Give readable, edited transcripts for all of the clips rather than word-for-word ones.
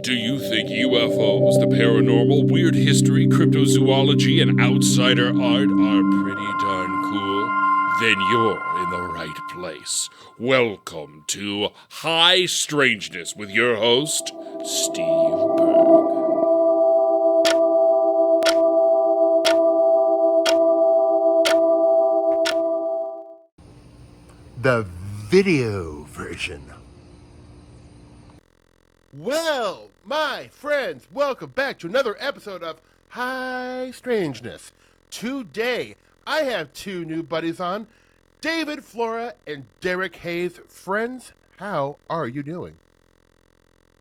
Do you think UFOs, the paranormal, weird history, cryptozoology, and outsider art are pretty darn cool? Then you're in the right place. Welcome to High Strangeness with your host, Steve Berg. The video version. Well, my friends, welcome back to another episode of High Strangeness. Today, I have two new buddies on, David Flora and Derek Hayes. Friends, how are you doing?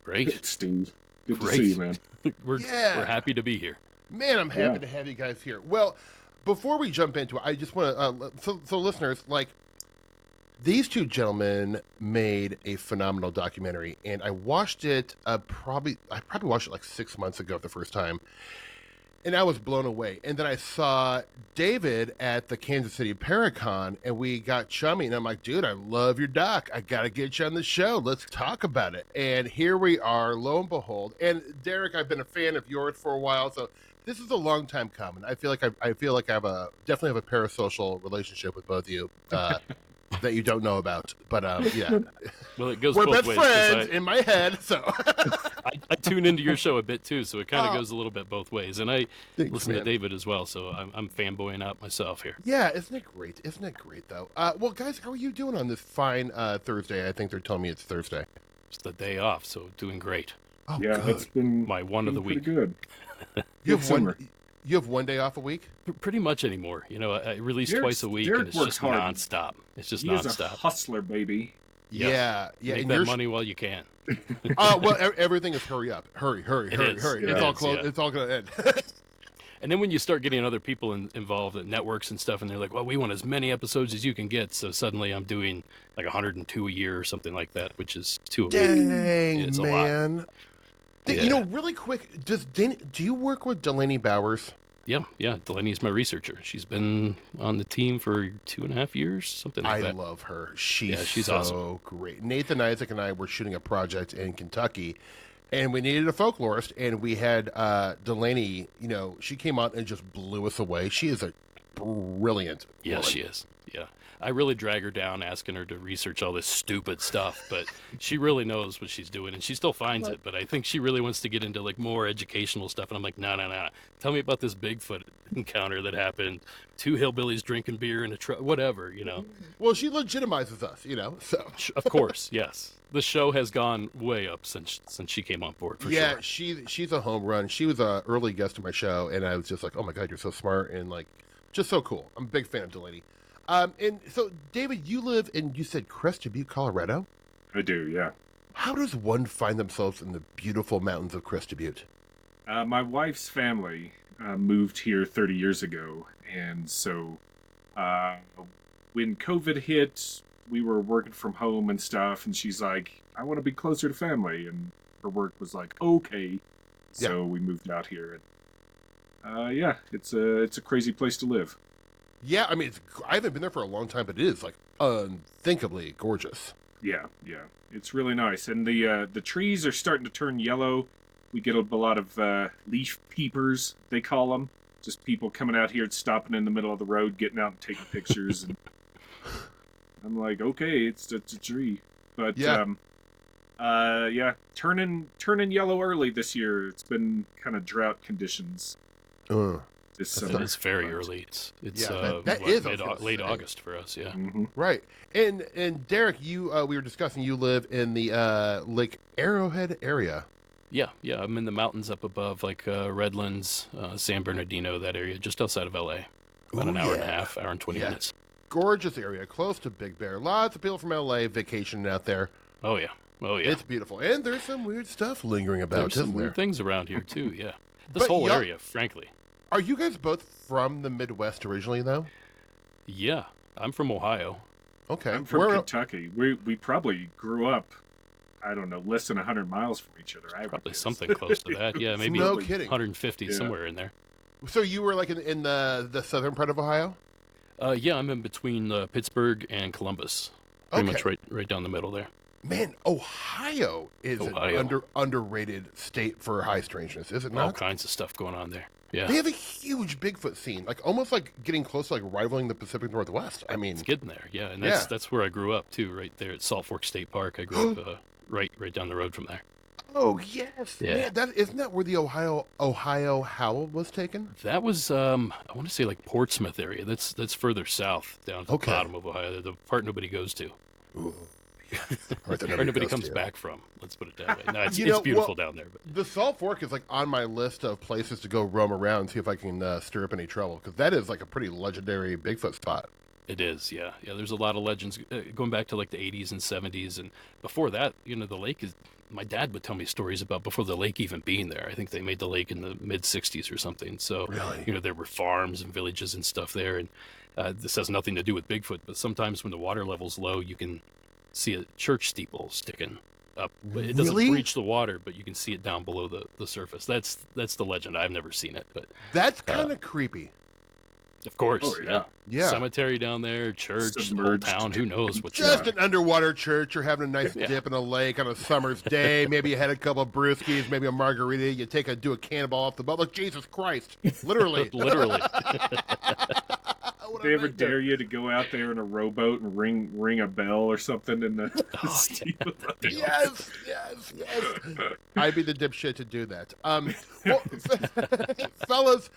Great. Good, Steve. Good Great. to see you, man. We're happy to be here. Man, I'm happy to have you guys here. Well, before we jump into it, I just want to, so listeners, these two gentlemen made a phenomenal documentary, and I watched it I probably watched it like 6 months ago the first time, and I was blown away. And then I saw David at the Kansas City Paracon, and we got chummy, and I'm like, dude, I love your doc. I got to get you on the show. Let's talk about it. And here we are, lo and behold. And Derek, I've been a fan of yours for a while, so this is a long time coming. I feel like I definitely have a parasocial relationship with both of you. That you don't know about, but yeah. Well, it goes We're both best ways. friends in my head, so. I tune into your show a bit too, so it kind of goes a little bit both ways. And I listen to David as well, so I'm fanboying out myself here. Yeah, isn't it great? Isn't it great, though? Well, guys, how are you doing on this fine Thursday? I think they're telling me it's Thursday. It's the day off, so doing great. Oh, Yeah, good. it's been My one of the pretty week. good. You Good have summer. you have one day off a week? Pretty much anymore. You know, I release Derek's- twice a week, Derek and it's works just hard. nonstop. It's just He is a nonstop. hustler, baby. Yeah. Make And that money while you can. well, everything is hurry up, hurry, It is. hurry. It It's all is, close. yeah. It's all gonna end. And then when you start getting other people involved at networks and stuff, and they're like, well, we want as many episodes as you can get. So suddenly I'm doing like 102 a year or something like that, which is 2 a week. Dang, It's a lot. man. Yeah. You know, really quick, do you work with Delaney Bowers? Yeah. Delaney's my researcher. She's been on the team for 2.5 years, something like I that. love her. She's she's awesome. great. Nathan Isaac and I were shooting a project in Kentucky, and we needed a folklorist, and we had Delaney. You know, she came out and just blew us away. She is a brilliant Yeah, woman. she is. Yeah. I really drag her down asking her to research all this stupid stuff, but she really knows what she's doing, and she still finds it. But I think she really wants to get into like more educational stuff, and I'm like, no. Tell me about this Bigfoot encounter that happened. 2 hillbillies drinking beer in a truck, whatever, you know. Well, she legitimizes us, you know. So Of course, yes. The show has gone way up since she came on board, for yeah, sure. she's a home run. She was an early guest of my show, and I was just like, oh my god, you're so smart and like just so cool. I'm a big fan of Delaney. And so David, you live in, you said Crested Butte, Colorado. I do, yeah. How does one find themselves in the beautiful mountains of Crested Butte? My wife's family moved here 30 years ago, and so when COVID hit, we were working from home and stuff, and she's like, I want to be closer to family, and her work was like, okay. So we moved out here, and yeah, it's a crazy place to live. Yeah, I mean, I haven't been there for a long time, but it is like unthinkably gorgeous. Yeah, it's really nice, and the trees are starting to turn yellow. We get a lot of leaf peepers, they call them. Just people coming out here and stopping in the middle of the road, getting out and taking pictures. And I'm like, okay, it's a tree, but Yeah. turning yellow early this year. It's been kind of drought conditions this summer. It's very but- early. It's Yeah, that is, I was gonna late say. August for us, yeah. Mhm. Right. And Derek, you we were discussing you live in the Lake Arrowhead area. Yeah, I'm in the mountains up above, like Redlands, San Bernardino, that area, just outside of LA. About an hour and a half, hour and 20 Yeah. minutes. Gorgeous area, close to Big Bear. Lots of people from LA vacationing out there. Oh yeah. It's beautiful. And there's some weird stuff lingering about, There's some isn't there? weird things around here too, yeah. This But whole y'all- area, frankly. Are you guys both from the Midwest originally, though? Yeah, I'm from Ohio. Okay. I'm from Where- Kentucky. We probably grew up, I don't know, less than 100 miles from each other. I would Probably guess. something close to that. Yeah, maybe No kidding. 150, Yeah. somewhere in there. So you were like in the southern part of Ohio? Yeah, I'm in between Pittsburgh and Columbus. Pretty much right down the middle there. Man, Ohio is Ohio. an underrated state for high strangeness, is it All not? kinds of stuff going on there. Yeah. They have a huge Bigfoot scene, like almost like getting close to like rivaling the Pacific Northwest. I mean, It's getting there, yeah, and Yeah. that's where I grew up too, right there at Salt Fork State Park. I grew up right down the road from there. oh yes, Yeah. man, isn't that where the Ohio Howl was taken? That was I want to say like Portsmouth area. That's further south down to Okay. the bottom of Ohio, the part nobody goes to, Ooh. Right, that or nobody goes comes to. back from. Let's put it that way. No, it's, You it's know, beautiful well, down there. But The Salt Fork is like on my list of places to go roam around and see if I can stir up any trouble, because that is like a pretty legendary Bigfoot spot. it is, yeah. There's a lot of legends going back to like the 80s and 70s, and before that, the lake is. My dad would tell me stories about before the lake even being there. I think they made the lake in the mid 60s or something. So, Really? there were farms and villages and stuff there. And this has nothing to do with Bigfoot, but sometimes when the water level's low, you can see a church steeple sticking up. It doesn't Really? reach the water, but you can see it down below the surface. That's the legend. I've never seen it, but That's kind of creepy. of course, Oh, yeah. Yeah. cemetery down there, church, whole Submerged. town. Who knows what's Just there? an underwater church. You're having a nice Yeah. dip in a lake on a summer's day. Maybe you had a couple of brewskis, maybe a margarita. You do a cannonball off the boat. Look, Jesus Christ. Literally. Literally. What They a ever nightmare. dare you to go out there in a rowboat and ring a bell or something in the Oh, steeple? Yes. I'd be the dipshit to do that. Well, fellas,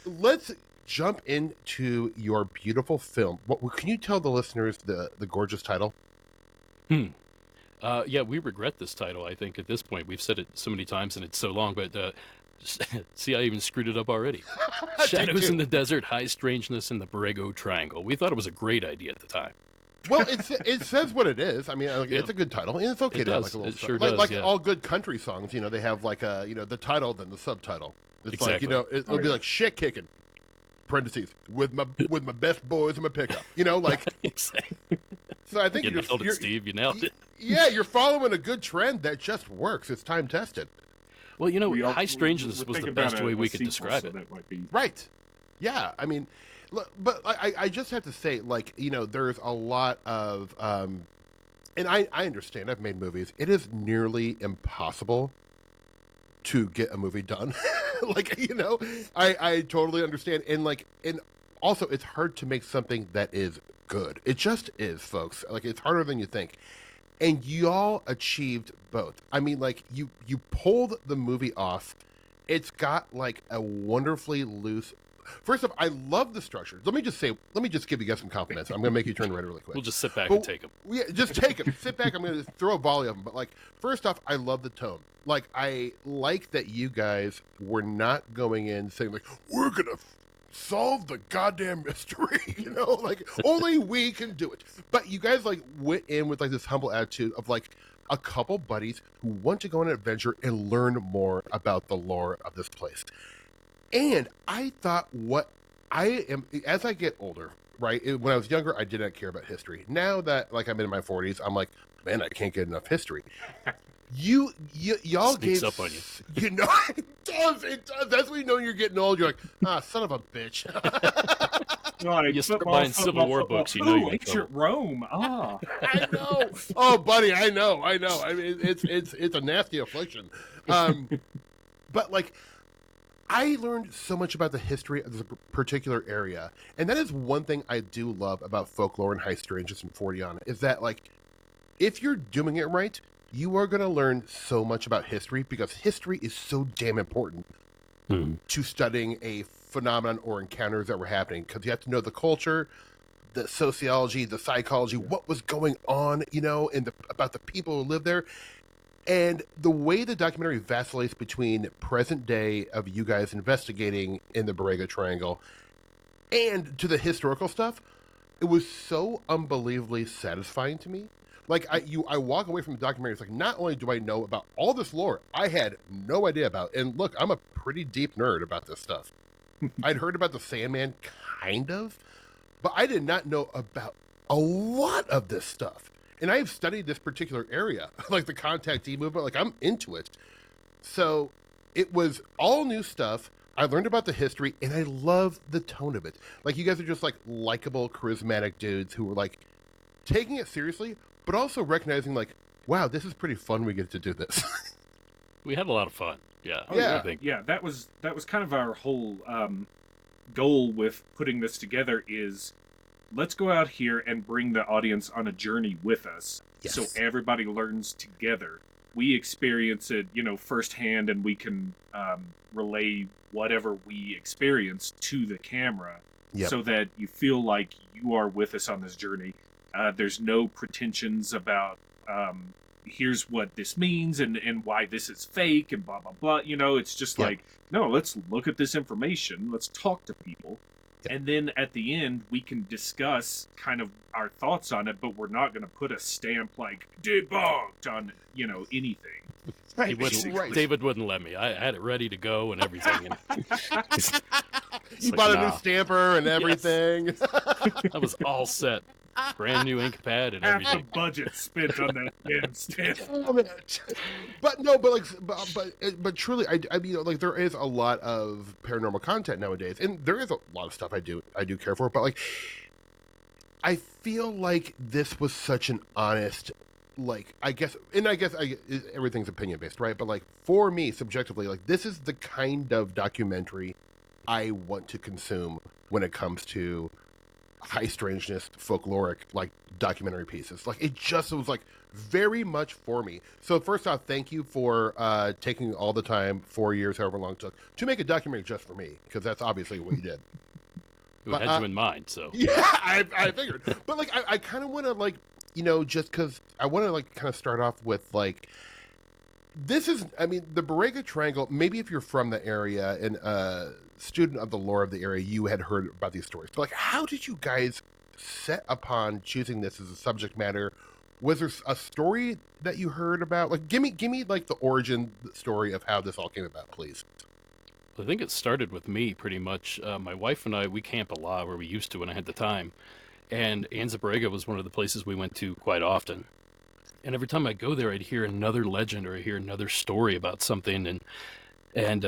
let's jump into your beautiful film. Can you tell the listeners the gorgeous title? Yeah, we regret this title, I think, at this point. We've said it so many times and it's so long, but see, I even screwed it up already. Shadows in the Desert, High Strangeness in the Borrego Triangle. We thought it was a great idea at the time. Well, it says what it is. I mean, it's a good title, and it's okay It to have does. like a little It sure like, does, like yeah. all good country songs. They have like a the title then the subtitle. It's Exactly. like it'll be like shit kicking. Parentheses with my best boys in my pickup. Like Exactly. so. I think You you're nailed it, Steve. You nailed it. Yeah, you're following a good trend that just works. It's time tested. Well, High Strangeness we're was the thinking best about way a we could sequel, describe so it. That might be Right. Yeah. I mean, but I just have to say, like, there's a lot of, and I understand, I've made movies. It is nearly impossible to get a movie done. Like, I totally understand. And also it's hard to make something that is good. It just is, folks. Like, it's harder than you think. And y'all achieved both. I mean, like, you pulled the movie off. It's got like a wonderfully loose. First off, I love the structure. Let me just give you guys some compliments. I'm gonna make you turn red really quick. We'll just sit back But- and take them. Yeah, just take them. Sit back. I'm gonna throw a volley of them. But like, first off, I love the tone. Like, I like that you guys were not going in saying like, we're gonna solve the goddamn mystery. Like only we can do it. But you guys like went in with like this humble attitude of like a couple buddies who want to go on an adventure and learn more about the lore of this place. And I thought as I get older, right? When I was younger, I did not care about history. Now that like I'm in my 40s, I'm like, man, I can't get enough history. Y'all Sneaks gave up on you. It does. That's when you know you're getting old. You're like, son of a bitch. Like You start football, buying Civil football, War football. books, you know you're in ancient Rome. Ah, I know. Oh, buddy, I know. I mean, it's a nasty affliction. But like, I learned so much about the history of this particular area, and that is one thing I do love about folklore and high strangeness and Forteana is that like, if you're doing it right, you are going to learn so much about history because history is so damn important to studying a phenomenon or encounters that were happening because you have to know the culture, the sociology, the psychology, what was going on, and about the people who live there. And the way the documentary vacillates between present day of you guys investigating in the Borrego Triangle and to the historical stuff, it was so unbelievably satisfying to me. Like, I walk away from the documentary, it's like, not only do I know about all this lore I had no idea about, and look, I'm a pretty deep nerd about this stuff. I'd heard about the Sandman, kind of, but I did not know about a lot of this stuff. And I've studied this particular area, like the contactee movement, like I'm into it. So it was all new stuff. I learned about the history, and I love the tone of it. Like, you guys are just like likable, charismatic dudes who were like taking it seriously, but also recognizing like wow, this is pretty fun. We get to do this. We had a lot of fun. Yeah. Yeah. I think. Yeah, that was kind of our whole goal with putting this together is let's go out here and bring the audience on a journey with us. Yes. So everybody learns together. We experience it, firsthand, and we can relay whatever we experience to the camera. Yep. So that you feel like you are with us on this journey. There's no pretensions about here's what this means and why this is fake and blah, blah, blah. It's just Yep. like, no, let's look at this information. Let's talk to people. Yep. And then at the end, we can discuss kind of our thoughts on it, but we're not going to put a stamp like debunked on, anything. He wouldn't, Right. David wouldn't let me. I had it ready to go and everything. And You like, bought a nah. new stamper and everything. I was all set. Brand new ink pad and Half the everything. budget spent on that damn stamp. But truly, I mean, like there is a lot of paranormal content nowadays, and there is a lot of stuff I do care for. But like, I feel like this was such an honest, like, I guess everything's opinion based, right? But like for me, subjectively, like this is the kind of documentary I want to consume when it comes to high strangeness, folkloric, like documentary pieces. Like it was like very much for me. So first off, thank you for taking all the time, 4 years, however long it took, to make a documentary just for me, because that's obviously what you did. Who But, had you in mind? So Yeah, I figured. But like I kind of want to like, just because I want to like kind of start off with like, this is, I mean, the Borrego Triangle, maybe if you're from the area and student of the lore of the area, you had heard about these stories. But like, how did you guys set upon choosing this as a subject matter? Was there a story that you heard about? Like, give me like the origin story of how this all came about, please. I think it started with me pretty much. My wife and I, we camp a lot where we used to when I had the time. And Anza Borrego was one of the places we went to quite often. And every time I go there, I'd hear another legend or I'd hear another story about something. And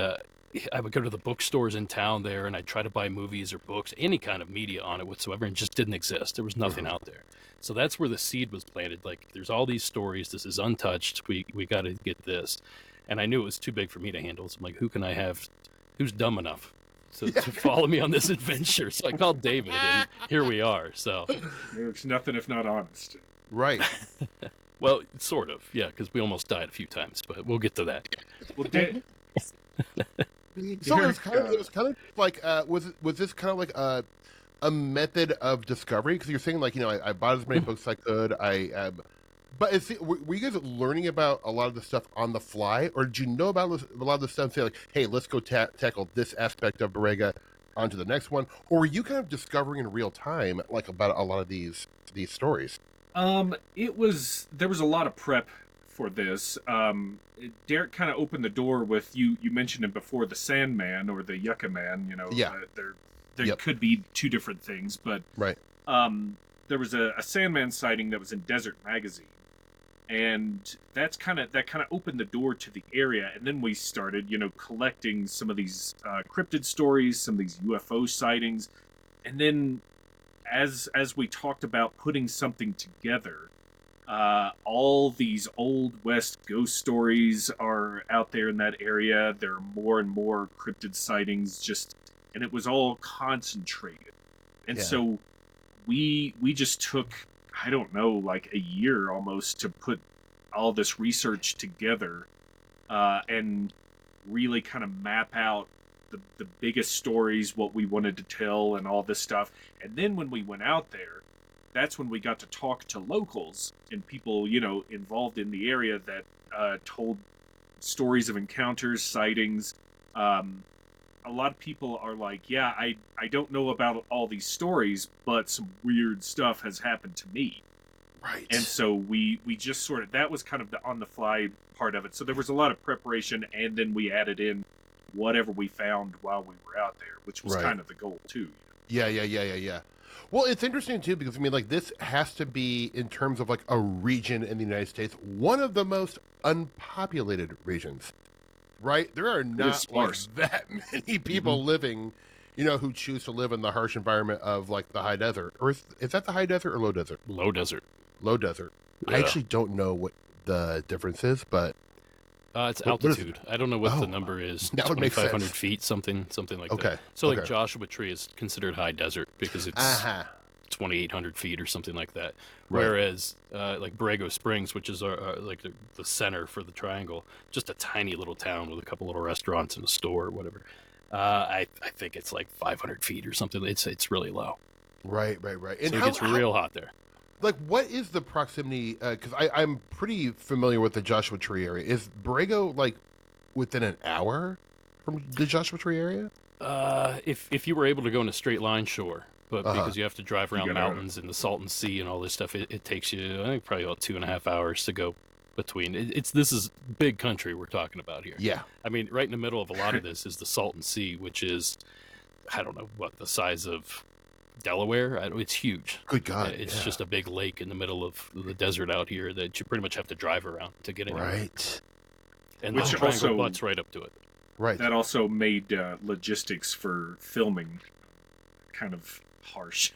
I would go to the bookstores in town there and I'd try to buy movies or books, any kind of media on it whatsoever, and it just didn't exist. There was nothing out there. So that's where the seed was planted. Like, there's all these stories. This is untouched. We got to get this. And I knew it was too big for me to handle. So I'm like, who can I have? Who's dumb enough to follow me on this adventure? So I called David, and here we are. So It's nothing if not honest. Right. well, sort of, yeah, because we almost died a few times, but we'll get to that. Well, So it was kind of like, was this kind of like a method of discovery? Because you're saying like, I bought as many books as I could. But were you guys learning about a lot of the stuff on the fly, or did you know about a lot of the stuff and say like, hey, let's go tackle this aspect of Borrego onto the next one? Or were you kind of discovering in real time like about a lot of these stories? there was a lot of prep for this. Derek kind of opened the door with you mentioned him before, the Sandman or the Yucca Man, Yeah. There could be two different things, but Right. there was a Sandman sighting that was in Desert Magazine, and that kind of opened the door to the area. And then we started collecting some of these cryptid stories, some of these UFO sightings, and then as we talked about putting something together, all these old West ghost stories are out there in that area. There are more and more cryptid sightings, and it was all concentrated. And Yeah. so we just took, I don't know, like a year almost to put all this research together, and really kind of map out the biggest stories, what we wanted to tell, and all this stuff. And then when we went out there, that's when we got to talk to locals and people, involved in the area that told stories of encounters, sightings. A lot of people are like, yeah, I don't know about all these stories, but some weird stuff has happened to me. Right. And so we just sort of, that was kind of the on the fly part of it. So there was a lot of preparation, and then we added in whatever we found while we were out there, which was Right. kind of the goal too. Yeah. Well, it's interesting too, because I mean, like, this has to be, in terms of like a region in the United States, one of the most unpopulated regions, right? There are not like sparse. that many people living, who choose to live in the harsh environment of like the high desert. Or is that the high desert or low desert? Low desert. Low desert. I Yeah. actually don't know what the difference is, but It's what is- altitude. I don't know what the Oh, number is. that would make 2,500 sense. feet, something like Okay, that. So like okay. Joshua Tree is considered high desert because it's Uh-huh. 2,800 feet or something like that. Right. Whereas like Borrego Springs, which is like the center for the triangle, just a tiny little town with a couple little restaurants and a store or whatever. I think it's like 500 feet or something. It's really low. Right. And So it how, gets real hot there. like, what is the proximity? Because I'm pretty familiar with the Joshua Tree area. Is Borrego like within an hour from the Joshua Tree area? If you were able to go in a straight line, sure. But Uh-huh. because you have to drive around gotta- mountains and the Salton Sea and all this stuff, it takes you, I think, probably about 2.5 hours to go between. This is big country we're talking about here. Yeah. I mean, right in the middle of a lot of this is the Salton Sea, which is, I don't know what the size of Delaware. It's huge. Good God. It's yeah. just a big lake in the middle of the desert out here that you pretty much have to drive around to get in. Right. And Which the triangle also- butts right up to it. Right. That also made logistics for filming kind of harsh.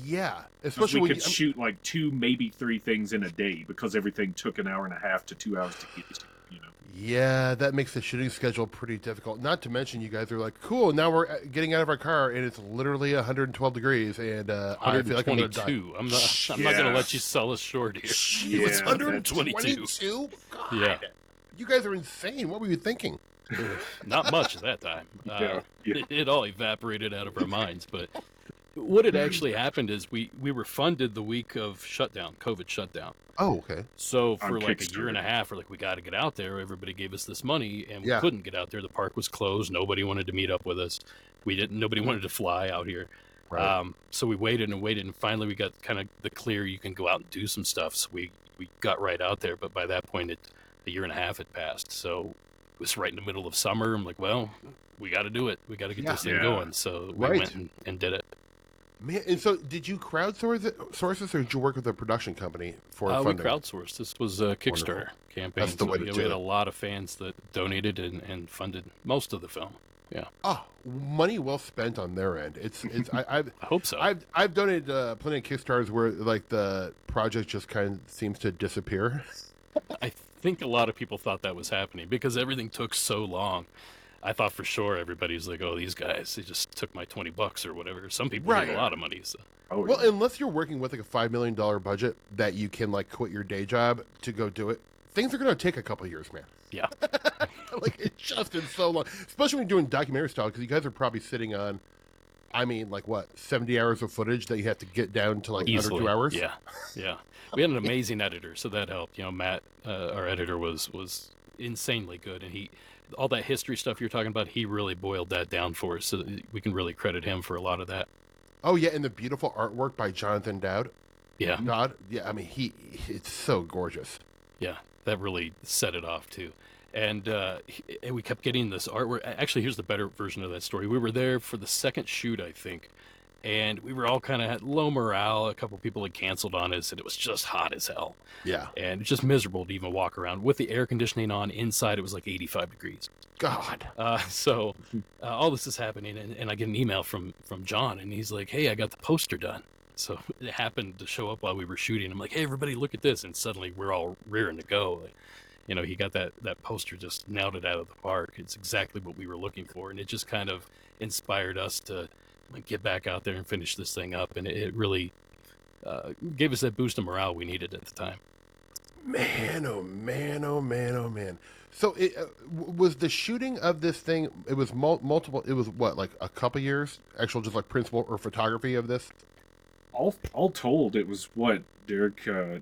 Yeah. Because Especially we when could shoot like 2, maybe 3 things in a day because everything took an hour and a half to 2 hours to get. Yeah, that makes the shooting schedule pretty difficult. Not to mention, you guys are like, cool, now we're getting out of our car, and it's literally 112 degrees, and I feel like I'm going to die. 122. I'm not going to Yeah. let you sell us short here. Jeez, it's Yeah, 122? God. Yeah. You guys are insane. What were you thinking? Not much at that time. Yeah. It all evaporated out of our minds. But what had actually happened is we were funded the week of shutdown, COVID shutdown. Oh, okay. So On for like a year and a Kickstarter. half, we're like, we got to get out there. Everybody gave us this money, and we Yeah. couldn't get out there. The park was closed. Nobody wanted to meet up with us. Nobody wanted to fly out here. Right. So we waited and waited, and finally we got kind of the clear. You can go out and do some stuff. So we got right out there. But by that point, a year and a half had passed. So it was right in the middle of summer. I'm like, well, we got to do it. We got to get this thing Yeah. going. So we Right. went and did it. Man, and so did you crowdsource it, or did you work with a production company for We funding? crowdsourced. This was a Kickstarter campaign. That's the So, way to yeah, do we had it. a lot of fans that donated and funded most of the film. Yeah, Oh, money well spent on their end. I've I hope so. I've donated plenty of Kickstarters where like the project just kind of seems to disappear. I think a lot of people thought that was happening because everything took so long. I thought for sure everybody's like, oh, these guys, they just took my $20 or whatever. Some people Right. gave a lot of money. So. Oh, Well, yeah. unless you're working with like a $5 million budget that you can like quit your day job to go do it, things are going to take a couple of years, man. Yeah. Like it just is so long, especially when you're doing documentary style, because you guys are probably sitting on, I mean, like what, 70 hours of footage that you have to get down to like Easily. under 2 hours? Yeah. We had an amazing editor, so that helped. You know, Matt, our editor, was insanely good, and all that history stuff you're talking about, he really boiled that down for us, so that we can really credit him for a lot of that. Oh yeah, and the beautiful artwork by Jonathan Dowd. Yeah. Dodd. Yeah, I mean it's so gorgeous. Yeah, that really set it off too. And we kept getting this artwork. Actually, here's the better version of that story. We were there for the second shoot, I think, and we were all kind of at low morale. A couple people had canceled on us, and it was just hot as hell. Yeah. And it's just miserable to even walk around. With the air conditioning on inside, it was like 85 degrees. God. So all this is happening, and I get an email from John, and he's like, hey, I got the poster done. So it happened to show up while we were shooting. I'm like, hey, everybody, look at this. And suddenly we're all rearing to go. Like, you know, he got that poster, just nailed it out of the park. It's exactly what we were looking for. And it just kind of inspired us to like, get back out there and finish this thing up. And it really gave us that boost of morale we needed at the time. Man, oh man, oh man, oh man. So was the shooting of this thing, it was multiple, it was what, like a couple years? Actual just like principal or photography of this? All told, it was what, Derek? A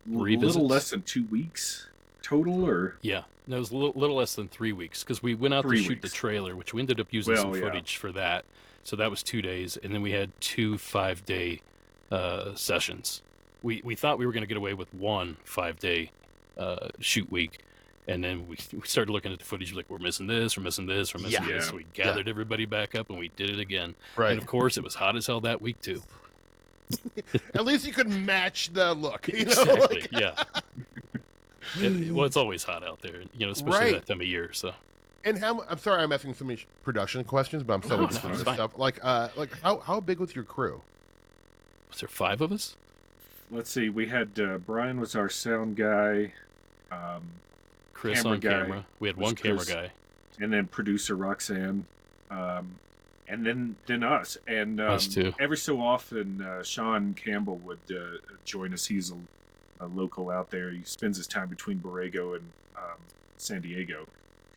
Revisits? little less than 2 weeks total, or Yeah, no, it was a little less than 3 weeks because we went out 3 to shoot the weeks. trailer, which we ended up using Well, some yeah. footage for that. So that was 2 days, and then we had 2 5-day sessions. We thought we were going to get away with 1 5-day shoot week, and then we started looking at the footage like, we're missing this, we're missing this, we're missing Yeah. this. So we gathered everybody back up, and we did it again. Right. And of course, it was hot as hell that week too. At least you could match the look. You know? Exactly. Like- Yeah. Well, it's always hot out there, you know, especially Right. that time of year. So. And I'm sorry I'm asking so many production questions, but I'm so No, interested in it's this fine. stuff. Like how big was your crew? Was there 5 of us? let's see. We had Brian was our sound guy. Chris camera on guy camera. We had was one camera Chris. guy. And then producer Roxanne, and then us. And Us too. every so often, Sean Campbell would join us. He's a local out there. He spends his time between Borrego and San Diego,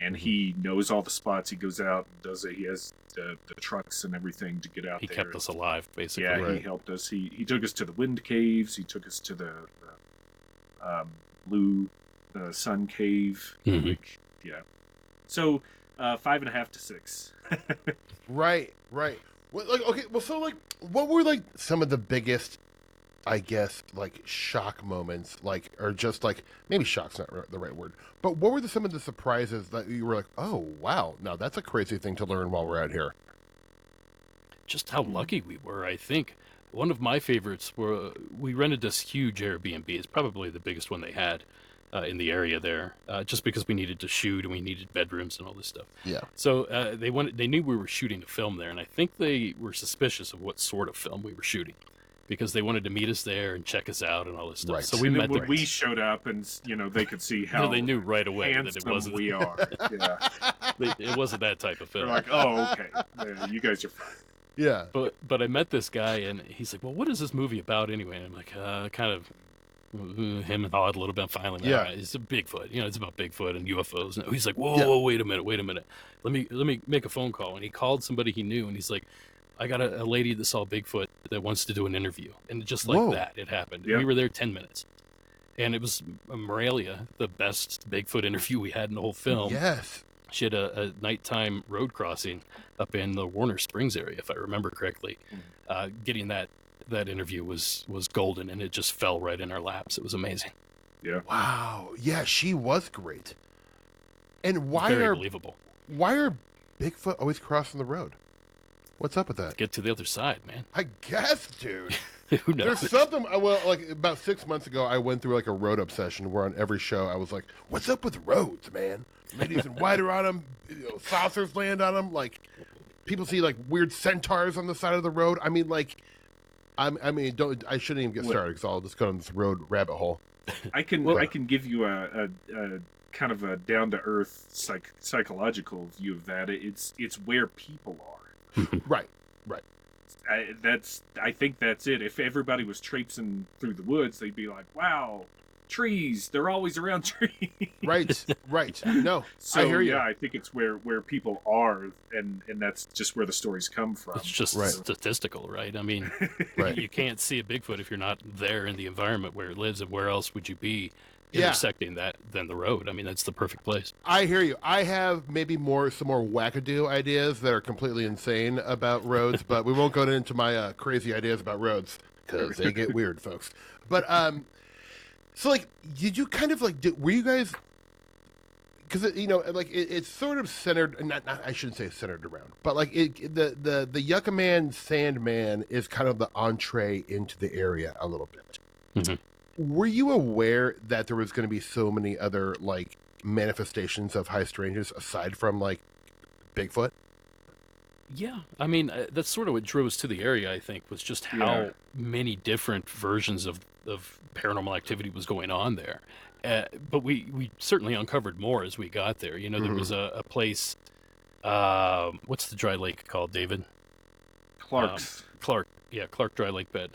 and he knows all the spots. He goes out and does it. He has the trucks and everything to get out He there. kept us alive, basically. Yeah, Right. he helped us. He took us to the wind caves. He took us to the blue sun cave. Mhm. Like, yeah. So 5.5 to 6. Right. Well, like, okay. Well, so like, what were like some of the biggest, I guess, like shock moments, like, or just like maybe shock's not the right word, but what were some of the surprises that you were like, oh wow, now that's a crazy thing to learn while we're out here. Just how lucky we were, I think. One of my favorites were we rented this huge Airbnb. It's probably the biggest one they had in the area there, just because we needed to shoot and we needed bedrooms and all this stuff. Yeah. So they knew we were shooting a film there, and I think they were suspicious of what sort of film we were shooting, because they wanted to meet us there and check us out and all this stuff. Right. So we And met then the when we showed up, and they could see you how know, they knew right away that it handsome wasn't we are. Yeah, it wasn't that type of film. they're like, oh, okay, yeah, you guys are fine. Yeah. But I met this guy, and he's like, well, what is this movie about anyway? And I'm like, kind of him and hawed a little bit. Finally, Yeah. all right, it's a Bigfoot. It's about Bigfoot and UFOs. And he's like, Yeah. whoa, wait a minute. Let me make a phone call. And he called somebody he knew, and he's like, I got a lady that saw Bigfoot that wants to do an interview. And just like Whoa. that, it happened. Yeah. We were there 10 minutes. And it was Morelia, the best Bigfoot interview we had in the whole film. Yes. She had a nighttime road crossing up in the Warner Springs area, if I remember correctly. Getting that interview was golden, and it just fell right in our laps. It was amazing. Yeah. Wow. Yeah, she was great. And Very believable. why are Bigfoot always crossing the road? What's up with that? Get to the other side, man. I guess, dude. Who knows? There's something. Well, like about 6 months ago, I went through like a road obsession where on every show I was like, "What's up with roads, man? Ladies in white are on them. Saucers land on them. Like people see like weird centaurs on the side of the road. I mean, like, I shouldn't even get started because I'll just go down this road rabbit hole. I can Well- I can give you a kind of a down to earth psychological view of that. It's where people are. Right. I think that's it. If everybody was traipsing through the woods, they'd be like, "Wow, trees! They're always around trees." Right. No, So I hear you. yeah, I think it's where people are, and that's just where the stories come from. It's just Right. statistical, right? I mean, Right. you can't see a Bigfoot if you're not there in the environment where it lives, and where else would you be Yeah. intersecting that than the road? I mean, that's the perfect place. I hear you. I have maybe some more wackadoo ideas that are completely insane about roads, but we won't go into my crazy ideas about roads because they get weird, folks. But so like, did you kind of like? Were you guys? Because it's sort of centered. Not I shouldn't say centered around, but like the Yucca Sandman is kind of the entree into the area a little bit. Mhm. Were you aware that there was going to be so many other like manifestations of high strangeness aside from like Bigfoot? Yeah, I mean, that's sort of what drew us to the area, I think, was just how Yeah. many different versions of paranormal activity was going on there. But we certainly uncovered more as we got there. There was a place, what's the dry lake called, David? Clark's. Clark Dry Lake Bed.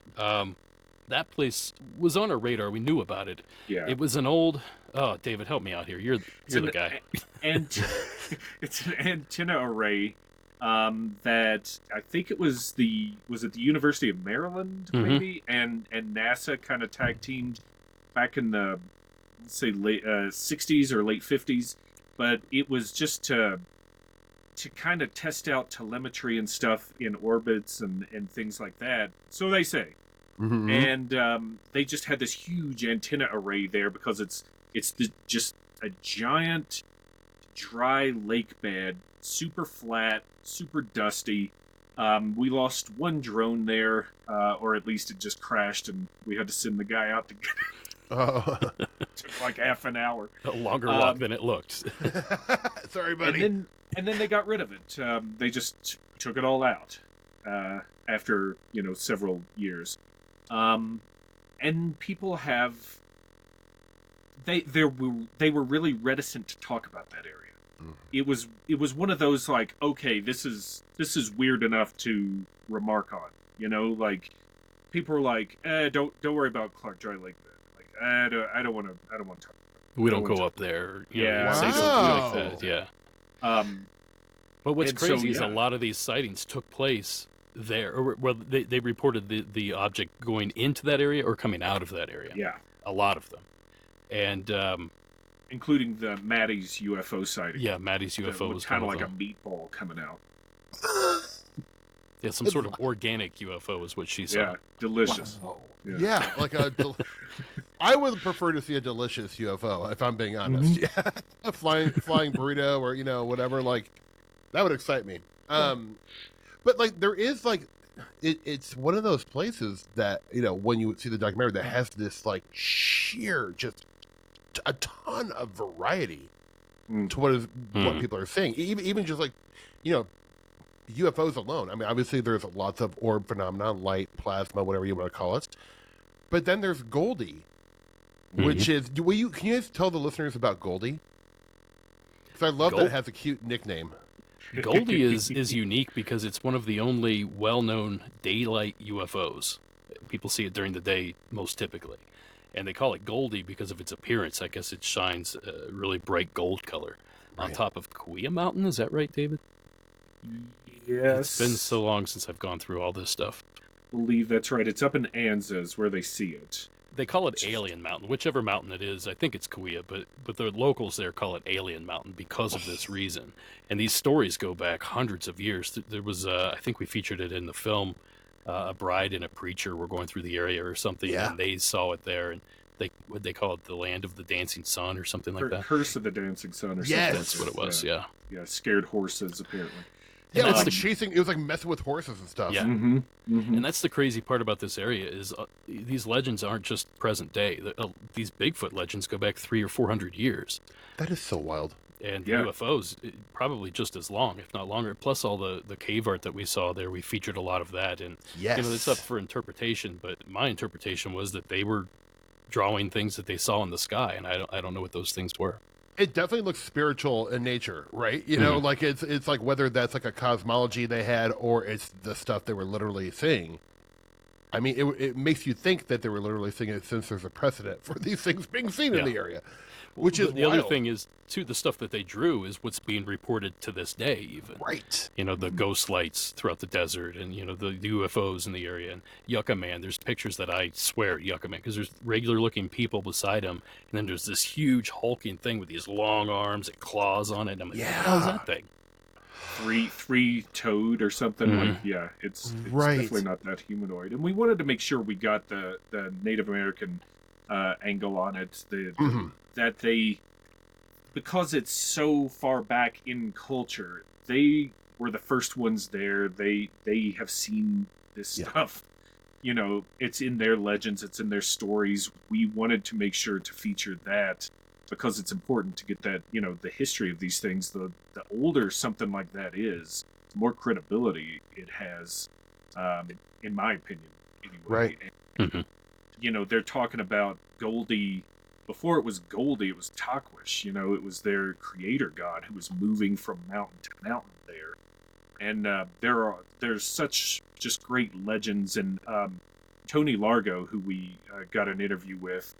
That place was on our radar. We knew about it. Yeah. It was an old, David, help me out here. You're the guy. And it's an antenna array that I think it was the University of Maryland Mhm. maybe, and NASA kind of tag teamed back in the, let's say, late 60s or late 50s, but it was just to kind of test out telemetry and stuff in orbits and things like that. So they say. Mm-hmm. And they just had this huge antenna array there because it's just a giant dry lake bed, super flat, super dusty. We lost one drone there, or at least it just crashed, and we had to send the guy out to get it. Oh. It took like half an hour. A longer walk than it looked. Sorry, buddy. And then they got rid of it. They just took it all out after several years. and people have they were really reticent to talk about that area. It was one of those like, okay, this is weird enough to remark on, like people were like, don't worry about Clark Dry Lake then. Like, I don't want to talk about it. We don't go up there. Yeah. Say something Wow. like that. Yeah. But what's and so, crazy is yeah. a lot of these sightings took place there. Or, well, they reported the object going into that area or coming out of that area. Yeah, A lot of them. And including the Maddie's UFO sighting. yeah, Maddie's UFO was kind of one like of a them. meatball coming out. Yeah, some sort of organic UFO is what she saw. Yeah, delicious. Wow. Yeah. Yeah, like I would prefer to see a delicious UFO, if I'm being honest. Yeah, a flying burrito or whatever. Like that would excite me. But like there is like it's one of those places that when you see the documentary that has this like sheer just a ton of variety to what people are saying. Even just like UFOs alone. I mean, obviously there's lots of orb phenomena, light, plasma, whatever you want to call it. But then there's Goldie, which is. Can you guys tell the listeners about Goldie? Because I love that it has a cute nickname. Goldie is unique because it's one of the only well-known daylight UFOs. People see it during the day most typically. And they call it Goldie because of its appearance. I guess it shines a really bright gold color on top of Kauai Mountain. Is that right, David? Yes. It's been so long since I've gone through all this stuff. I believe that's right. It's up in Anza's where they see it. They call it Alien Mountain, whichever mountain it is. I think it's Kauai, but the locals there call it Alien Mountain because of this reason. And these stories go back hundreds of years. There was, I think we featured it in the film, a bride and a preacher were going through the area or something, and they saw it there, and they call it the Land of the Dancing Sun or something like that. Curse of the Dancing Sun or Yes. something. That's what it was, yeah. Yeah, scared horses apparently. Yeah, it was that's like chasing. It was like messing with horses and stuff. Yeah. Mm-hmm. Mm-hmm. And that's the crazy part about this area is these legends aren't just present day. These Bigfoot legends go back 300 or 400 years. That is so wild. And Yeah. UFOs, probably just as long, if not longer. Plus all the cave art that we saw there, we featured a lot of that. And Yes. it's up for interpretation, but my interpretation was that they were drawing things that they saw in the sky, and I don't know what those things were. It definitely looks spiritual in nature, right? Like it's like whether that's like a cosmology they had or it's the stuff they were literally seeing. I mean, it makes you think that they were literally seeing it since there's a precedent for these things being seen in the area, which is the other wild. thing is too, the stuff that they drew is what's being reported to this day, even. Right. The ghost lights throughout the desert, and the UFOs in the area, and Yucca Man. There's pictures that I swear Yucca Man, because there's regular-looking people beside him, and then there's this huge hulking thing with these long arms and claws on it. And I'm like, what the hell is that thing? Three-toed or something. Mhm. Like, yeah, it's Right. definitely not that humanoid. And we wanted to make sure we got the Native American angle on it. That they, because it's so far back in culture, they were the first ones there. They have seen this stuff. It's in their legends. It's in their stories. We wanted to make sure to feature that because it's important to get that, the history of these things. The older something like that is, the more credibility it has, in my opinion, anyway. Right. And, they're talking about Goldie. Before it was Goldie, it was Takwish. It was their creator god who was moving from mountain to mountain there. And there's such just great legends. And Tony Largo, who we got an interview with,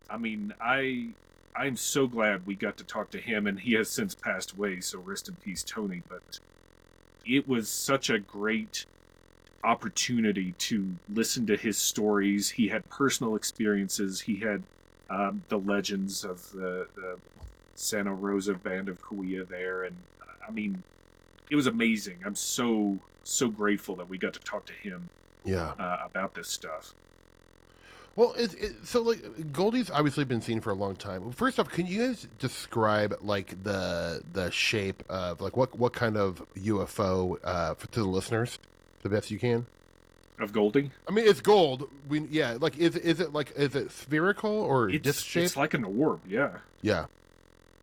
I mean, I'm so glad we got to talk to him, and he has since passed away, so rest in peace, Tony. But it was such a great opportunity to listen to his stories. He had personal experiences. He had the legends of the Santa Rosa Band of Kauai there, and I mean, it was amazing. I'm so grateful that we got to talk to him about this stuff. Well, so like Goldie's obviously been seen for a long time. First off, can you guys describe like the shape of like what kind of UFO to the listeners the best you can? Of Goldie? I mean, it's gold. Like is it spherical or disc shaped? It's like an orb, yeah. Yeah.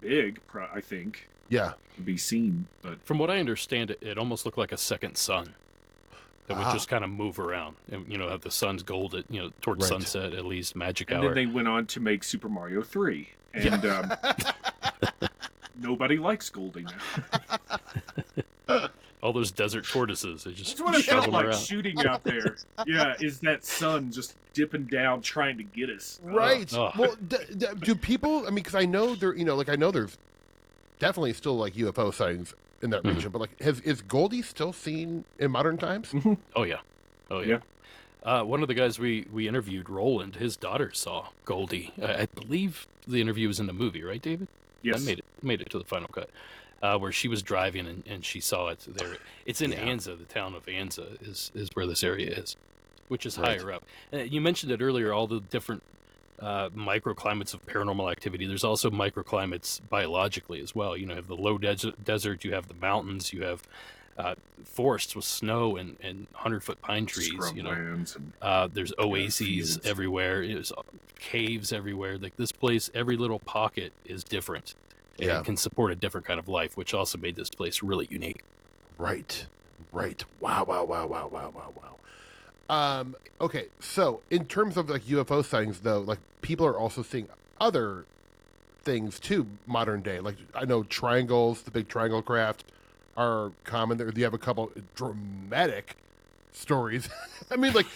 Big, I think. Yeah. To be seen, but From what I understand, it almost looked like a second sun. that would just kind of move around, and have the sun's gold at towards Right. sunset, at least magic And hour. then they went on to make Super Mario 3. And nobody likes Goldie now. All those desert tortoises, they just That's what it shove felt them like around. shooting out there. Yeah, is that sun just dipping down trying to get us. Right. Ugh. Well, do people? I mean, because I know there, I know there's definitely still like UFO sightings in that region, but like, is Goldie still seen in modern times? Oh yeah. One of the guys we interviewed, Roland, his daughter saw Goldie. I believe the interview was in the movie, right, David? Yes. That made it to the final cut, where she was driving and she saw it there. It's in Anza, the town of Anza is where this area is, which is Right. higher up. You mentioned it earlier, all the different microclimates of paranormal activity. There's also microclimates biologically as well. You have the low desert, you have the mountains, you have forests with snow and 100-foot pine trees. Scrublands and There's oases fields. everywhere. There's caves everywhere. Like this place, every little pocket is different. And Yeah. can support a different kind of life, which also made this place really unique. Right. Wow. Okay, so in terms of like UFO sightings, though, like people are also seeing other things too, modern day. Like I know triangles, the big triangle craft, are common. There, you have a couple dramatic stories. I mean, like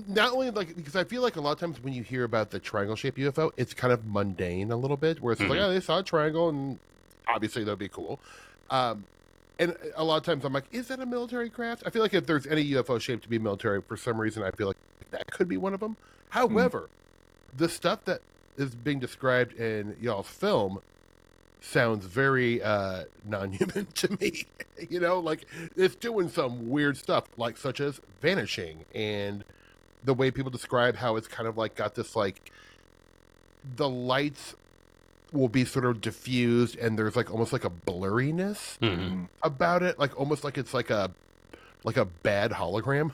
not only like because I feel like a lot of times when you hear about the triangle-shaped UFO, it's kind of mundane a little bit, where it's like, oh, they saw a triangle, and obviously that'd be cool. And a lot of times I'm like, is that a military craft? I feel like if there's any UFO shaped to be military, for some reason, I feel like that could be one of them. However, the stuff that is being described in y'all's film sounds very non-human to me. Like it's doing some weird stuff, like such as vanishing, and the way people describe how it's kind of like got this like the lights will be sort of diffused and there's like almost like a blurriness about it, like almost like it's like a bad hologram.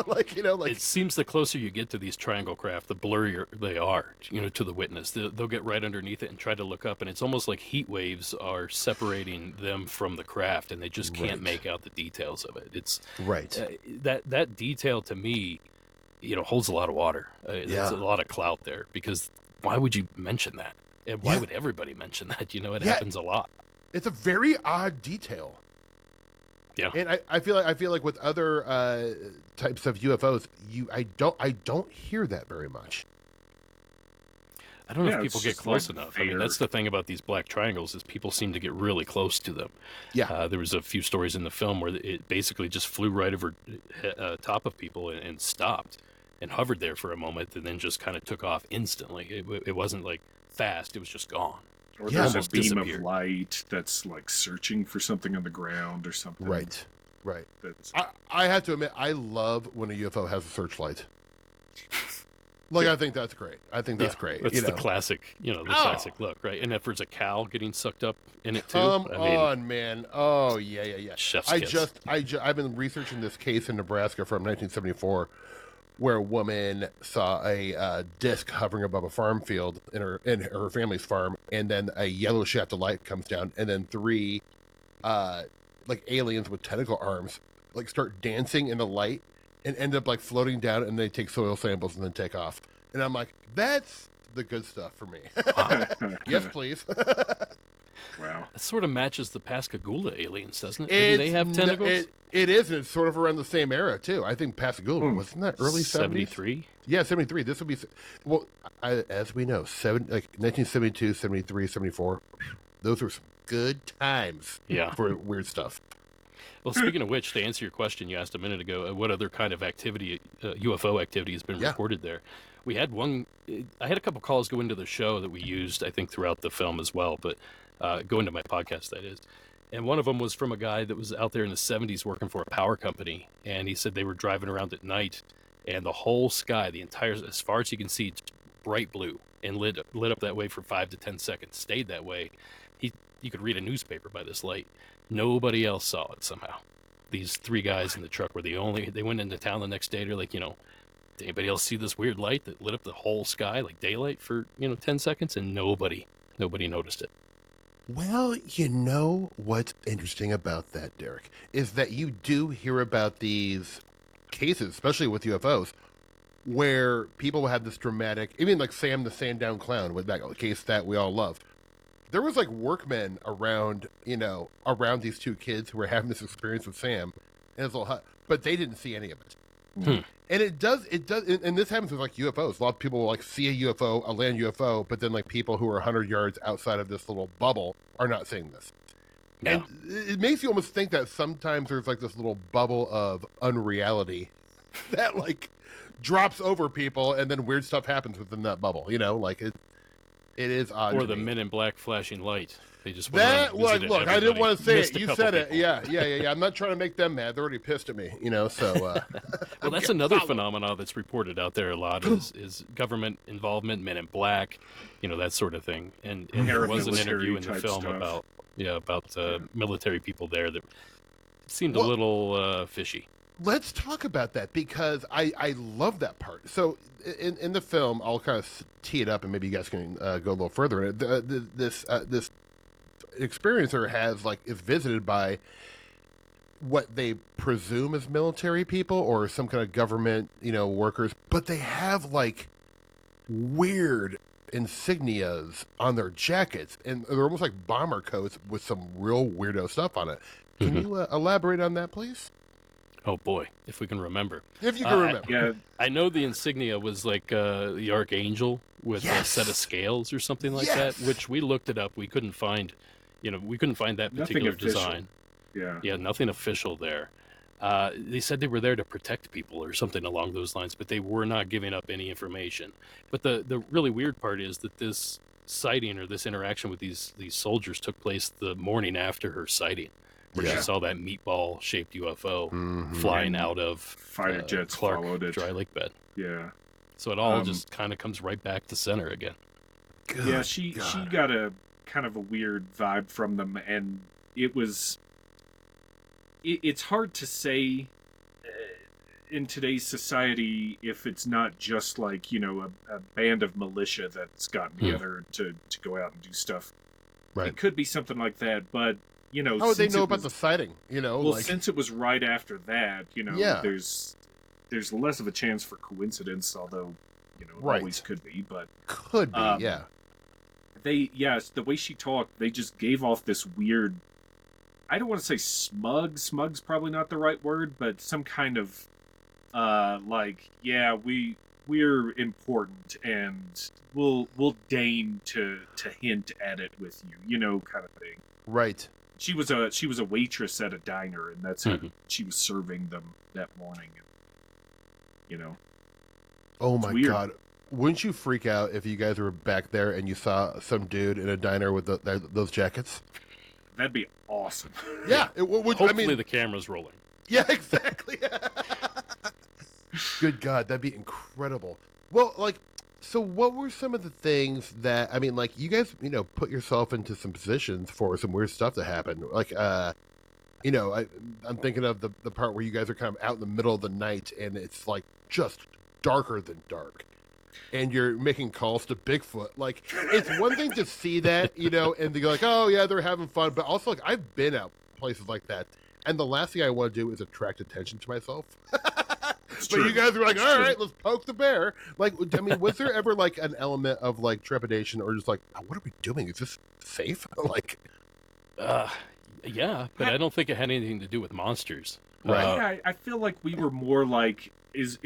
like It seems the closer you get to these triangle craft, the blurrier they are, to the witness. They'll get right underneath it and try to look up, and it's almost like heat waves are separating them from the craft, and they just can't Right. make out the details of it. It's right. that detail to me, holds a lot of water. There's a lot of clout there, because why would you mention that? And why would everybody mention that? It happens a lot. It's a very odd detail. Yeah. And I feel like with other types of UFOs, I don't hear that very much. I don't know Yeah, if it's people get just close like enough. I mean, there. that's the thing about these black triangles is people seem to get really close to them. Yeah. There was a few stories in the film where it basically just flew right over top of people and stopped and hovered there for a moment and then just kind of took off instantly. It wasn't like fast. It was just gone. Or Yeah. there's a Almost beam disappeared. of light that's like searching for something on the ground or something. Right. That's, I have to admit, I love when a UFO has a searchlight. Like, I think that's great. Great. That's the classic, classic look, right? And if there's a cow getting sucked up in it too, Come I mean, on, man. Oh, yeah. chef's I've been researching this case in Nebraska from 1974 where a woman saw a disc hovering above a farm field in her family's farm, and then a yellow shaft of light comes down, and then three like aliens with tentacle arms like start dancing in the light and end up like floating down, and they take soil samples and then take off. And I'm like, that's the good stuff for me. Yes, please. wow. that sort of matches the Pascagoula aliens, doesn't it? Didn't they have tentacles? It is, and it's sort of around the same era too. I think Pascagoula wasn't that early 70s? 73? Yeah, 73. This would be well, as we know, 1972, 73, 74. Those were some good times. Yeah. For weird stuff. Well, speaking of which, to answer your question you asked a minute ago, what other kind of activity, UFO activity, has been reported there? We had I had a couple calls go into the show that we used, I think, throughout the film as well, but go into my podcast, that is. And one of them was from a guy that was out there in the 70s working for a power company, and he said they were driving around at night, and the whole sky, the entire, as far as you can see, it's bright blue, and lit up that way for 5 to 10 seconds, stayed that way. You could read a newspaper by this light. Nobody else saw it somehow. These three guys in the truck were they went into town the next day. They're like, did anybody else see this weird light that lit up the whole sky like daylight for, 10 seconds? And nobody noticed it. Well, what's interesting about that, Derek, is that you do hear about these cases, especially with UFOs, where people had this dramatic, even like Sam the Sandown Clown with that case that we all love. There was like workmen around, around these two kids who were having this experience with Sam in his little hut, but they didn't see any of it. And it does, and this happens with like UFOs. A lot of people will like see a UFO, a land UFO, but then like people who are 100 yards outside of this little bubble are not seeing this. Yeah. And it makes you almost think that sometimes there's like this little bubble of unreality that like drops over people, and then weird stuff happens within that bubble. Like it is odd. Or to the me. Men in Black flashing light. They just That look, I didn't want to say Missed it. a You couple said it. people. Yeah. I'm not trying to make them mad. They're already pissed at me. So. Well, that's another phenomenon that's reported out there a lot is government involvement, Men in Black, that sort of thing. And there was an interview in the film stuff. about military people there that seemed a little fishy. Let's talk about that, because I love that part. So in the film, I'll kind of tee it up, and maybe you guys can go a little further. This experiencer is visited by what they presume is military people or some kind of government, workers, but they have like weird insignias on their jackets, and they're almost like bomber coats with some real weirdo stuff on it. Can you elaborate on that, please? Oh boy, if we can remember. If you can remember. Yeah, I know the insignia was like the archangel with a set of Yes. scales or something like Yes. that, which we looked it up. We couldn't find, we couldn't find that Nothing particular official. design. yeah. Yeah, nothing official there. They said they were there to protect people or something along those lines, but they were not giving up any information. But the really weird part is that this sighting or this interaction with these soldiers took place the morning after her sighting, where she Yeah. saw that meatball-shaped UFO Mhm. flying out of Fighter jets Clark followed it. dry lake bed. Yeah. So it all just kind of comes right back to center again. Good Yeah, she God. got a kind of a weird vibe from them, and it was. It's hard to say in today's society if it's not just like a band of militia that's gotten together to go out and do stuff. Right. It could be something like that, but How would they since know it about was- the sighting? Well, since it was right after that, Yeah. there's less of a chance for coincidence, although Right. always could be, but. Could be, yeah. The way she talked, they just gave off this weird, I don't want to say smug's probably not the right word, but some kind of we're important and we'll deign to hint at it with you, kind of thing. Right. She was a waitress at a diner, and that's how she was serving them that morning. Oh It's my weird. God. Wouldn't you freak out if you guys were back there and you saw some dude in a diner with those jackets? That'd be awesome. Yeah. It would. Hopefully the camera's rolling. Yeah, exactly. Good God, that'd be incredible. Well, so what were some of the things that, you guys, put yourself into some positions for some weird stuff to happen. I'm thinking of the part where you guys are kind of out in the middle of the night and it's like just darker than dark. And you're making calls to Bigfoot. It's one thing to see that, and to go like, oh yeah, they're having fun. But also, I've been out places like that, and the last thing I want to do is attract attention to myself. But true. you guys were like, It's all true. right, let's poke the bear. Was there ever an element of trepidation or just oh, what are we doing? Is this safe? Yeah, but I don't think it had anything to do with monsters. Right. Yeah, I feel like we were more like, is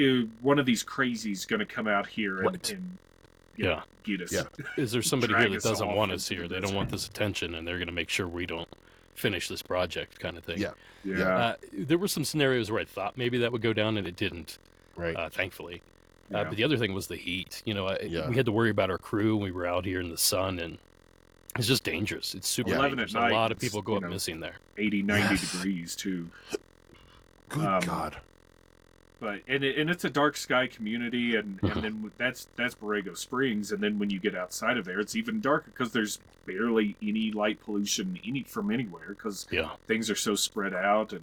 one of these crazies going to come out here and, Right. and Yeah. get us? Yeah. Is there somebody Drag here that us doesn't off want us into here? the They don't want desert. this attention, and they're going to make sure we don't finish this project, kind of thing. Yeah. Yeah. There were some scenarios where I thought maybe that would go down, and it didn't. Right. Thankfully. Yeah. But the other thing was the heat. Yeah. We had to worry about our crew. We were out here in the sun, and it's just dangerous. It's super 11 at dangerous. night, A lot of it's, people go up missing there. 80, 90 Yes. degrees too. Good God. But and it's a dark sky community, and then that's Borrego Springs, and then when you get outside of there, it's even darker because there's barely any light pollution from anywhere because Yeah. things are so spread out, and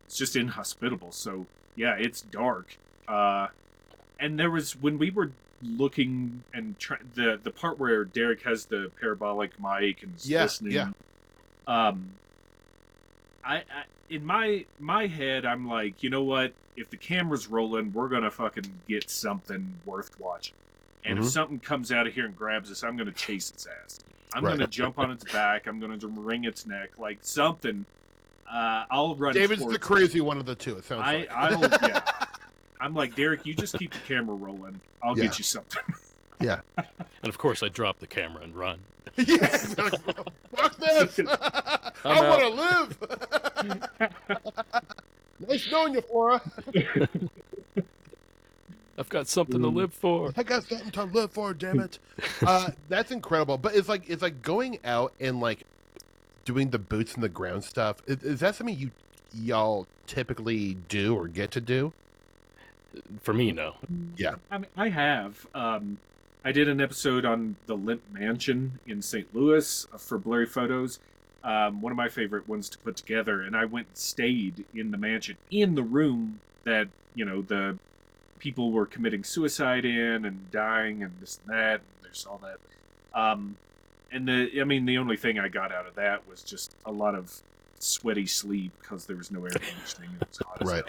it's just inhospitable. So yeah, it's dark. And there was when we were looking and the part where Derek has the parabolic mic and is listening. Yeah. I in my head, I'm like, you know what? if the camera's rolling, we're gonna fucking get something worth watching. And if something comes out of here and grabs us, I'm gonna chase its ass. I'm gonna jump on its back. I'm gonna wring its neck, like something. I'll run. David's the crazy one of the two. It sounds like. I'm like, Derek, you just keep the camera rolling. I'll get you something. Yeah. And of course, I drop the camera and run. Yeah. Fuck this. I want to live. Nice knowing you, Flora. I've got something to live for. I got something to live for, damn it. That's incredible. But it's like going out and like doing the boots in the ground stuff. Is that something y'all typically do or get to do? For me, no. Yeah. I mean, I have. I did an episode on the Limp Mansion in St. Louis for Blurry Photos. One of my favorite ones to put together. And I went and stayed in the mansion, in the room that, the people were committing suicide in and dying and this and that. And there's all that. And the only thing I got out of that was just a lot of sweaty sleep because there was no air conditioning. It was hot as hell.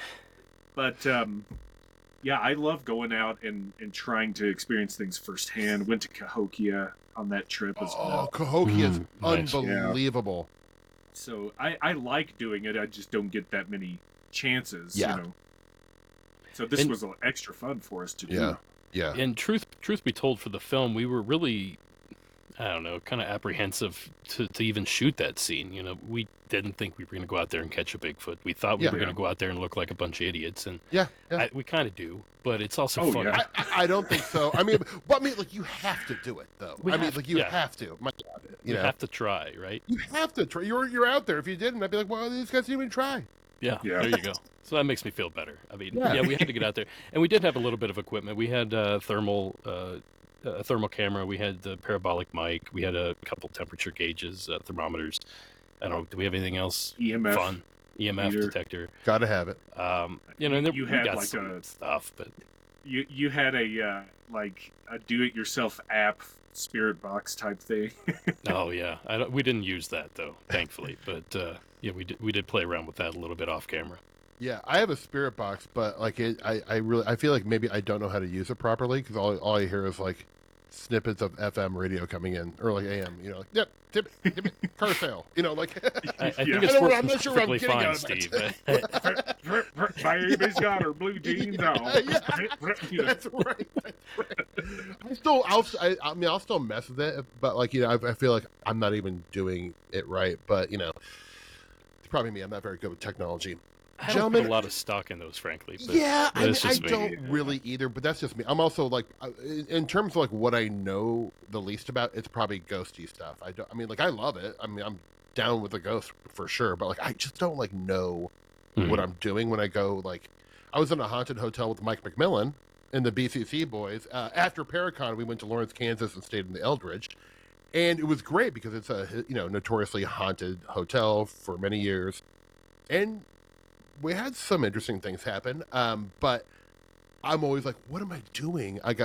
But, yeah, I love going out and trying to experience things firsthand. Went to Cahokia on that trip as well. Oh, Cahokia is nice. unbelievable. So I like doing it. I just don't get that many chances. Yeah. So this was extra fun for us to do. Yeah. Yeah. And truth be told, for the film, we were really, I don't know, kind of apprehensive to even shoot that scene. We didn't think we were going to go out there and catch a Bigfoot. We thought we were going to go out there and look like a bunch of idiots. And we kind of do, but it's also fun. Yeah. I don't think so. Like you have to do it though. You have to. My God, you have to try, right? You have to try. You're out there. If you didn't, I'd be like, well, these guys didn't even try. Yeah. There you go. So that makes me feel better. I mean, we had to get out there, and we did have a little bit of equipment. We had a thermal camera. We had the parabolic mic. We had a couple temperature gauges, thermometers. I don't know. Do we have anything else? EMF. Fun. EMF detector. Gotta have it. And you had got like some stuff, but you had a do-it-yourself app spirit box type thing. Oh yeah, we didn't use that though, thankfully. But we did play around with that a little bit off camera. Yeah, I have a spirit box, but like I feel like maybe I don't know how to use it properly because all I hear is like snippets of FM radio coming in or like AM. Like yep, tip it, car sale. Like I think it's I'm not sure where I'm getting fine, out of Steve. Baby's got her blue jeans on. That's right. I'll still mess with it, but like I feel like I'm not even doing it right. But it's probably me. I'm not very good with technology. I don't put a lot of stock in those, frankly. But I don't really either, but that's just me. I'm also like, in terms of like what I know the least about, it's probably ghosty stuff. I love it. I'm down with the ghost for sure, but like I just don't like know what I'm doing when I go. Like, I was in a haunted hotel with Mike McMillan and the BCC boys. After Paracon, we went to Lawrence, Kansas, and stayed in the Eldridge, and it was great because it's a notoriously haunted hotel for many years, and we had some interesting things happen, but I'm always like, what am I doing? I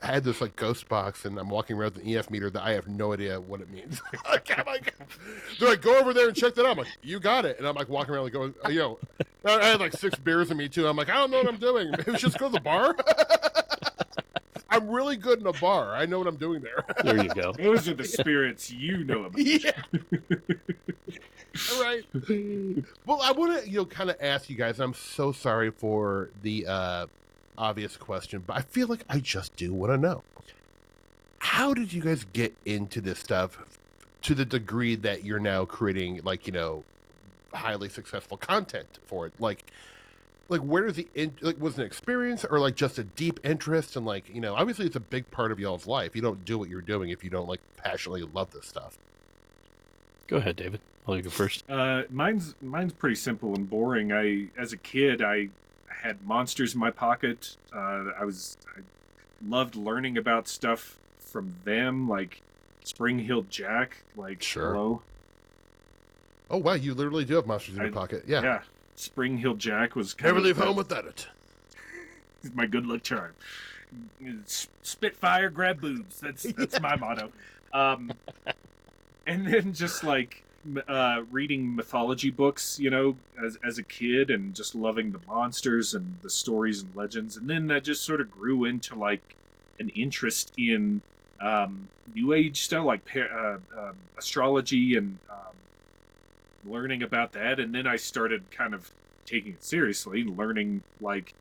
had this like ghost box, and I'm walking around with an EF meter that I have no idea what it means. They're like, go over there and check that out. I'm like, you got it. And I'm like walking around like going, I had like 6 beers in me too. I'm like, I don't know what I'm doing. Maybe we should just go to the bar. I'm really good in a bar. I know what I'm doing there. There you go. Those are the spirits you know about. Yeah. Right. Well, I want to, kind of ask you guys, and I'm so sorry for the obvious question, but I feel like I just do want to know. How did you guys get into this stuff to the degree that you're now creating, like, highly successful content for it? Like where does was it an experience or like just a deep interest? And like, obviously it's a big part of y'all's life. You don't do what you're doing if you don't like passionately love this stuff. Go ahead, David. I'll let you go first. Mine's pretty simple and boring. As a kid, I had monsters in my pocket. I loved learning about stuff from them, like Spring-Heeled Jack. Like, sure. Hello. Oh wow, you literally do have monsters in your pocket. Yeah. Yeah. Spring-Heeled Jack was never leave home without it. It's my good luck charm. Spitfire, grab boobs. That's my motto. And then just like reading mythology books, as a kid, and just loving the monsters and the stories and legends. And then that just sort of grew into like an interest in New Age stuff, like astrology and learning about that. And then I started kind of taking it seriously, learning like,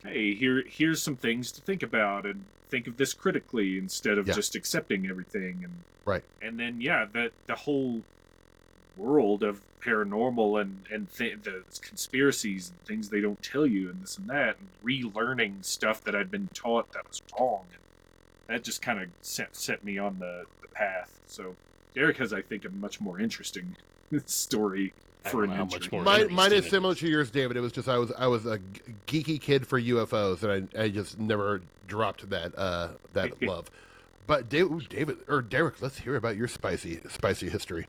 hey, here's some things to think about, and think of this critically instead of just accepting everything. And right. And then the whole world of paranormal and the conspiracies and things they don't tell you and this and that, and relearning stuff that I'd been taught that was wrong, and that just kind of set me on the path. So Derek has, I think, a much more interesting story for an much more. Mine is similar to yours, David. It was just I was a geeky kid for UFOs, and I just never dropped that love. But David or Derek, let's hear about your spicy history.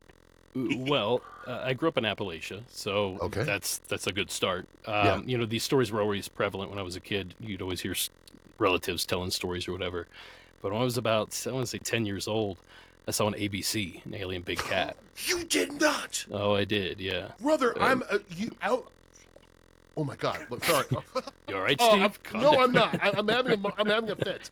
Well, I grew up in Appalachia, so that's a good start. These stories were always prevalent when I was a kid. You'd always hear relatives telling stories or whatever. But when I was about, I want to say 10 years old, I saw an ABC, an alien big cat. You did not. Oh, I did, yeah. Brother, I'm you out. Oh my God! Look, sorry. You all right, Steve? No, I'm not. I'm having a fit.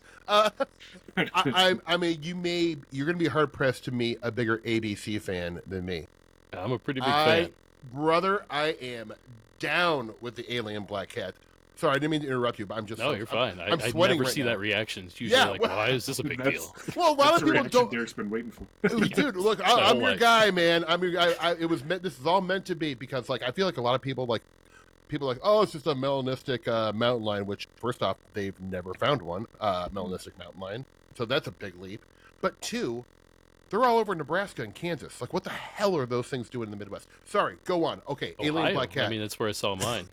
You're gonna be hard pressed to meet a bigger ABC fan than me. I'm a pretty big fan. Brother, I am down with the alien black cat. Sorry, I didn't mean to interrupt you, but I'm just. No, you're fine. I swebbing never right see now. that reaction. It's usually why is this a big deal? Well, a lot of people don't. Derek's been waiting for. Dude, look, I'm your guy, man. I'm your guy. It was meant. This is all meant to be because, like, I feel like a lot of people like, oh, it's just a melanistic mountain lion. Which, first off, they've never found one melanistic mountain lion, so that's a big leap. But two, they're all over Nebraska and Kansas. Like, what the hell are those things doing in the Midwest? Sorry, go on. Okay, Ohio. alien black cat. I mean, that's where I saw mine.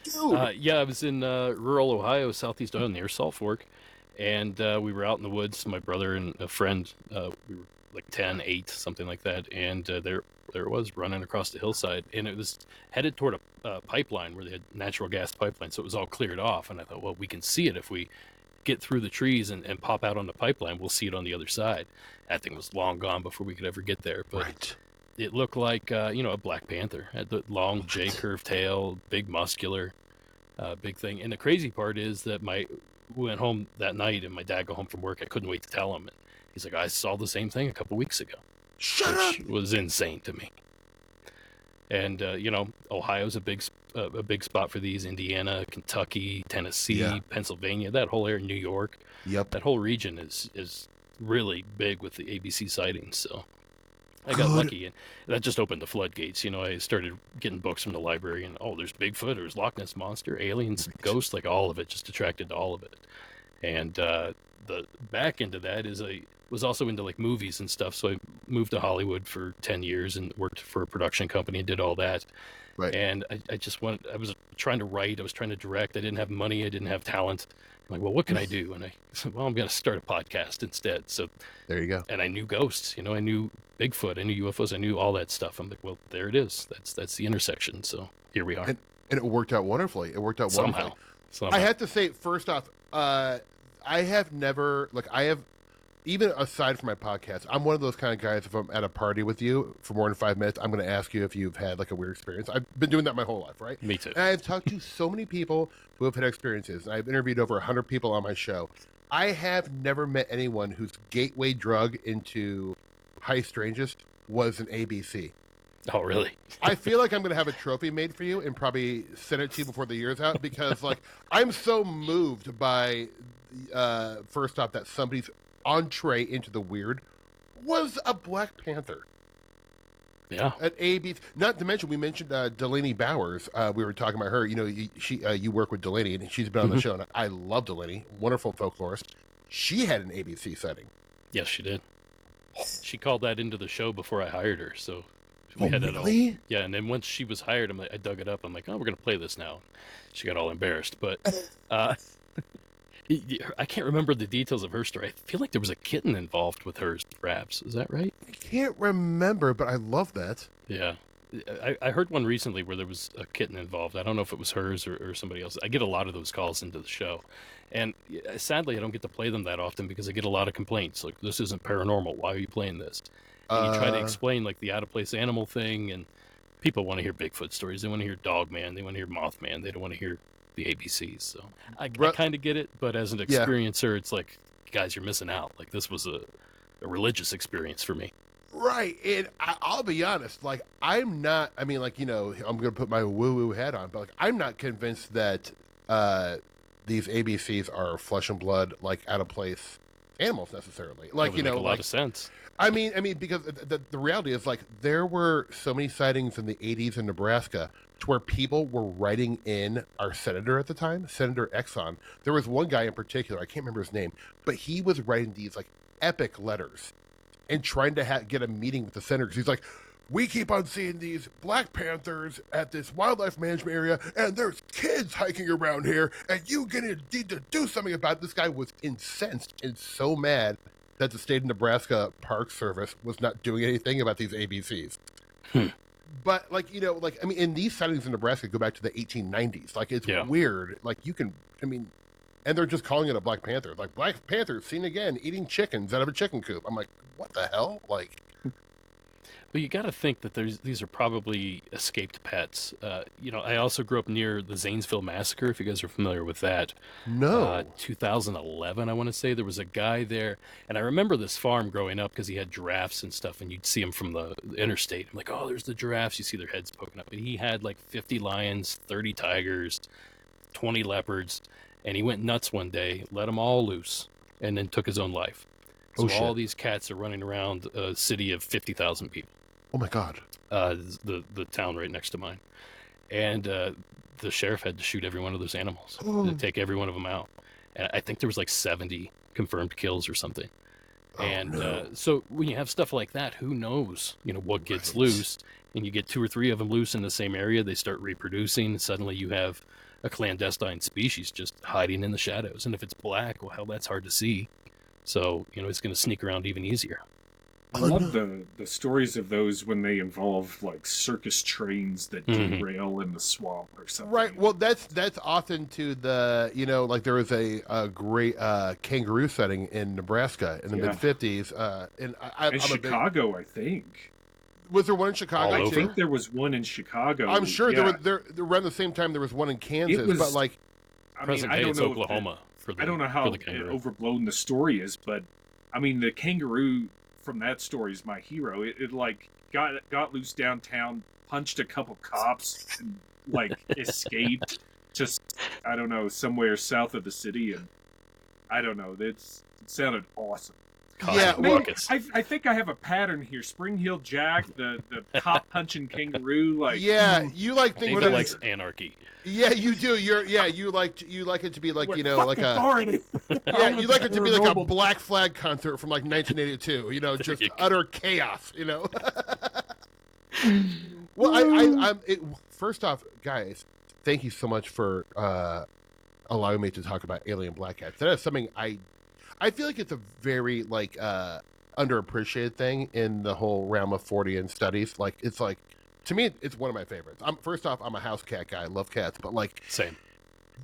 Dude. I was in rural Ohio, southeast Ohio, near Salt Fork, and we were out in the woods. My brother and a friend, we were like 10, 8, something like that, and there it was running across the hillside, and it was headed toward a pipeline where they had natural gas pipeline, so it was all cleared off. And I thought, well, we can see it if we get through the trees and pop out on the pipeline. We'll see it on the other side. That thing was long gone before we could ever get there, but. Right. It looked like, a black panther. Had the long J-curved tail, big muscular, big thing. And the crazy part is that we went home that night, and my dad got home from work. I couldn't wait to tell him. And he's like, I saw the same thing a couple weeks ago. Shut up! Which was insane to me. And, Ohio's a big spot for these. Indiana, Kentucky, Tennessee, Pennsylvania, that whole area, New York. Yep. That whole region is really big with the ABC sightings, so... I got lucky, and that just opened the floodgates. I started getting books from the library, and there's Bigfoot, there's Loch Ness Monster, aliens, ghosts, like all of it, just attracted to all of it. And the back end of that is was also into like movies and stuff, so I moved to Hollywood for 10 years and worked for a production company and did all that. Right. And I was trying to write, I was trying to direct, I didn't have money, I didn't have talent. I'm like, well, what can I do? And I said, well, I'm going to start a podcast instead. So there you go. And I knew ghosts, I knew Bigfoot, I knew UFOs, I knew all that stuff. I'm like, well, there it is. That's the intersection. So here we are. And it worked out wonderfully. Somehow. I have to say, first off, I have never, even aside from my podcast, I'm one of those kind of guys, if I'm at a party with you for more than 5 minutes, I'm going to ask you if you've had like a weird experience. I've been doing that my whole life, right? Me too. And I've talked to so many people who have had experiences, and I've interviewed over 100 people on my show. I have never met anyone whose gateway drug into High Strangest was an ABC. Oh, really? I feel like I'm going to have a trophy made for you and probably send it to you before the year's out because, I'm so moved by, first off, that somebody's entree into the weird was a Black Panther. Yeah. At ABC. Not to mention, we mentioned Delaney Bowers. We were talking about her. You work with Delaney, and she's been on the show, and I love Delaney. Wonderful folklorist. She had an ABC setting. Yes, she did. She called that into the show before I hired her, so we had that all. Really? Yeah, and then once she was hired, I dug it up. I'm like, we're going to play this now. She got all embarrassed, but I can't remember the details of her story. I feel like there was a kitten involved with hers, perhaps. Is that right? I can't remember, but I love that. Yeah. I heard one recently where there was a kitten involved. I don't know if it was hers or somebody else. I get a lot of those calls into the show. And sadly, I don't get to play them that often because I get a lot of complaints. Like, this isn't paranormal. Why are you playing this? And you try to Uh, explain like the out of place animal thing, and people want to hear Bigfoot stories. They want to hear Dogman. They want to hear Mothman. They don't want to hear the ABCs. So I Ru- kind of get it, but as an Yeah. experiencer, it's like, guys, you're missing out. Like this was a religious experience for me. Right, and I'll be honest. Like, I'm not. I mean, like, I'm gonna put my woo-woo hat on, but like, I'm not convinced that these ABCs are flesh and blood, like out of place animals necessarily. That Like, would make a lot of sense. I mean, because the reality is, like, there were so many sightings in the 80s in Nebraska to where people were writing in our senator at the time, Senator Exxon. There was one guy in particular, I can't remember his name, but he was writing these, like, epic letters and trying to get a meeting with the senator. 'Cause he's like, we keep on seeing these Black Panthers at this wildlife management area, and there's kids hiking around here, and you need to do something about it. This guy was incensed and so mad that the state of Nebraska Park Service was not doing anything about these ABCs. But, like, I mean, and these sightings in Nebraska go back to the 1890s. Like, it's weird. Like, and they're just calling it a Black Panther. Like, Black Panther seen again eating chickens out of a chicken coop. I'm like, what the hell? Like, But you got to think that these are probably escaped pets. I also grew up near the Zanesville Massacre, if you guys are familiar with that. no. 2011, I want to say. There was a guy there, and I remember this farm growing up because he had giraffes and stuff, and you'd see them from the interstate. I'm like, oh, there's the giraffes. You see their heads poking up. And he had like 50 lions, 30 tigers, 20 leopards, and he went nuts one day, let them all loose, and then took his own life. So all these cats are running around a city of 50,000 people. Oh, my God. The town right next to mine, and the sheriff had to shoot every one of those animals to take every one of them out. And I think there was like 70 confirmed kills or something. So when you have stuff like that, who knows? What gets loose, and you get 2 or 3 of them loose in the same area, they start reproducing. And suddenly you have a clandestine species just hiding in the shadows. And if it's black, well, hell, that's hard to see. So it's going to sneak around even easier. I love the stories of those when they involve like circus trains that derail in the swamp or something. Right. Well, that's often to the, like there was a great kangaroo sighting in Nebraska in the mid-50s. And I'm Chicago, I think. Was there one in Chicago? All I think there was one in Chicago. I'm sure there around the same time there was one in Kansas, but like, I Present day, it's Oklahoma. I don't know how overblown the story is, but I mean the kangaroo from that story is my hero. It like got loose downtown, punched a couple cops, and like escaped just I don't know somewhere south of the city, and I don't know. It sounded awesome. I think I have a pattern here. Spring Hill Jack, the cop punching kangaroo, like you like things that likes anarchy. Yeah, you do. You like it to be like like a authority. you like it to be like a Black Flag concert from like 1982. Just utter chaos. Well, first off, guys, thank you so much for allowing me to talk about alien black cats. That is something I feel like it's a very like underappreciated thing in the whole realm of Fortean studies. Like it's like to me, it's one of my favorites. First off, I'm a house cat guy. I love cats, but like same.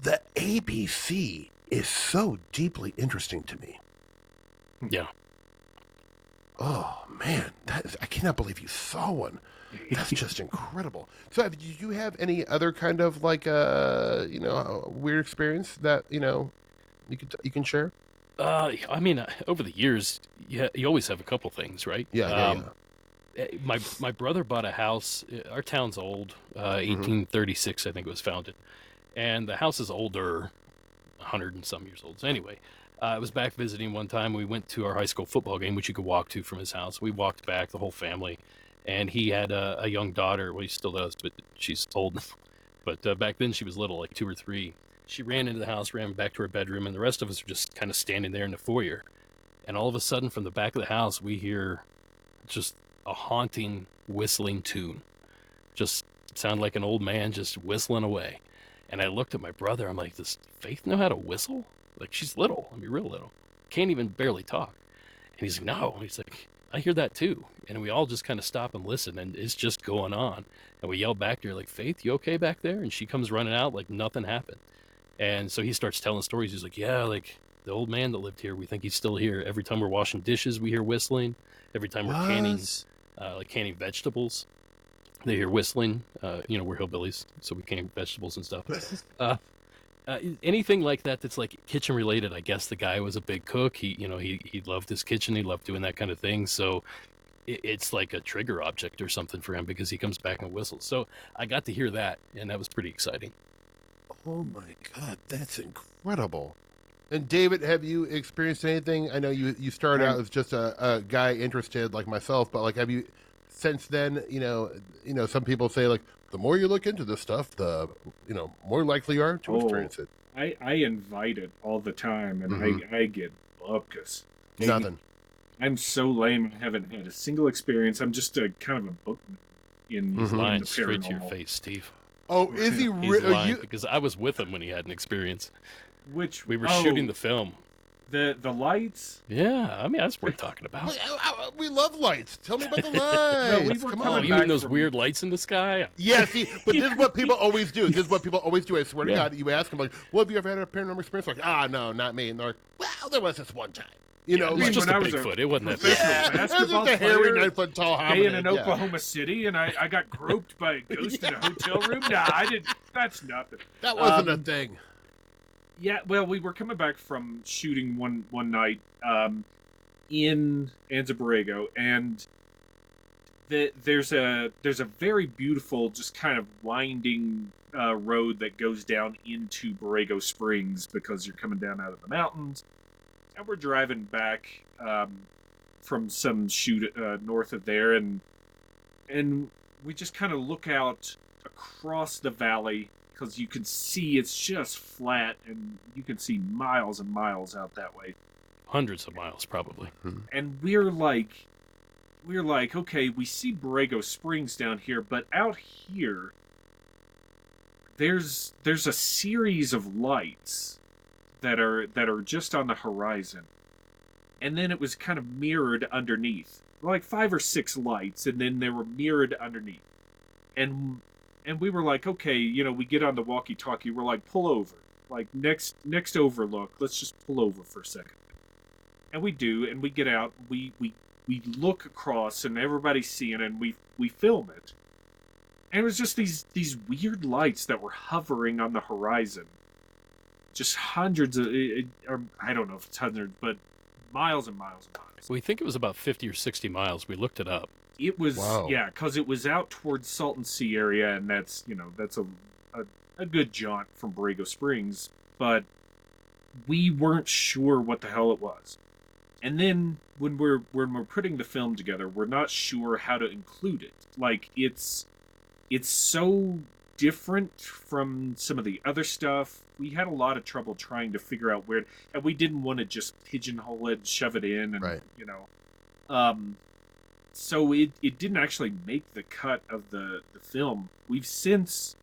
The ABC is so deeply interesting to me. Yeah. Oh man, I cannot believe you saw one. That's just incredible. So, do you have any other kind of like weird experience that you can share? I mean, over the years, you always have a couple things, right? Yeah. My brother bought a house. Our town's old, 1836, I think it was founded, and the house is older, 100 and some years old. So anyway, I was back visiting one time. We went to our high school football game, which you could walk to from his house. We walked back, the whole family, and he had a young daughter. Well, he still does, but she's old. But back then she was little, like 2 or 3. She ran into the house, ran back to her bedroom, and the rest of us were just kind of standing there in the foyer. And all of a sudden, from the back of the house, we hear just a haunting, whistling tune. Just sound like an old man just whistling away. And I looked at my brother. I'm like, does Faith know how to whistle? Like, she's little. I mean, real little. Can't even barely talk. And he's like, no. He's like, I hear that too. And we all just kind of stop and listen, and it's just going on. And we yell back to her, like, Faith, you okay back there? And she comes running out like nothing happened. And so he starts telling stories. He's like, yeah, like the old man that lived here. We think he's still here. Every time we're washing dishes, we hear whistling. Every time we're canning vegetables, they hear whistling. We're hillbillies, so we can vegetables and stuff. Anything like that that's like kitchen related. I guess the guy was a big cook. He loved his kitchen. He loved doing that kind of thing. So it's like a trigger object or something for him because he comes back and whistles. So I got to hear that, and that was pretty exciting. Oh my God, that's incredible. And David, have you experienced anything? I know you started out as just a guy interested like myself, but like, have you since then, some people say like, the more you look into this stuff, the, more likely you are to experience it. I invite it all the time, and I get bupkis. Nothing. I'm so lame. I haven't had a single experience. I'm just a kind of a bookman in He's the lying paranormal. straight to your face, Steve. Oh, is he He's lying because I was with him when he had an experience. Which we were shooting the film. The lights? Yeah, I mean, that's worth talking about. We love lights. Tell me about the lights. No, Come Oh, on. you mean those weird lights in the sky? Yeah, see, but this is what people always do. I swear to God, you ask them, like, well, have you ever had a paranormal experience? Like, no, not me. And they're like, well, there was this one time. It was just a Bigfoot. It wasn't that big. It was just a hairy 9-foot tall Staying hominid. in Oklahoma City, and I got groped by a ghost in a hotel room. Nah, I didn't. That's nothing. That wasn't a thing. Yeah, well, we were coming back from shooting one night in Borrego, and there's a very beautiful, just kind of winding road that goes down into Borrego Springs because you're coming down out of the mountains, and we're driving back from some shoot north of there, and we just kind of look out across the valley. Because you can see it's just flat, and you can see miles and miles out that way. Hundreds of miles, probably. And we're like, okay, we see Borrego Springs down here, but out here, there's a series of lights that are just on the horizon, and then it was kind of mirrored underneath, like 5 or 6 lights, and then they were mirrored underneath, And we were like, okay, we get on the walkie-talkie. We're like, pull over. Like, next overlook, let's just pull over for a second. And we do, and we get out. We look across, and everybody's seeing it, and we film it. And it was just these weird lights that were hovering on the horizon. Just hundreds of, or I don't know if it's hundreds, but miles and miles and miles. We think it was about 50 or 60 miles. We looked it up. It was, because it was out towards Salton Sea area, and that's a good jaunt from Borrego Springs, but we weren't sure what the hell it was. And then when we're putting the film together, we're not sure how to include it. Like, it's so different from some of the other stuff. We had a lot of trouble trying to figure out where, and we didn't want to just pigeonhole it, shove it in, and so it didn't actually make the cut of the film. We've since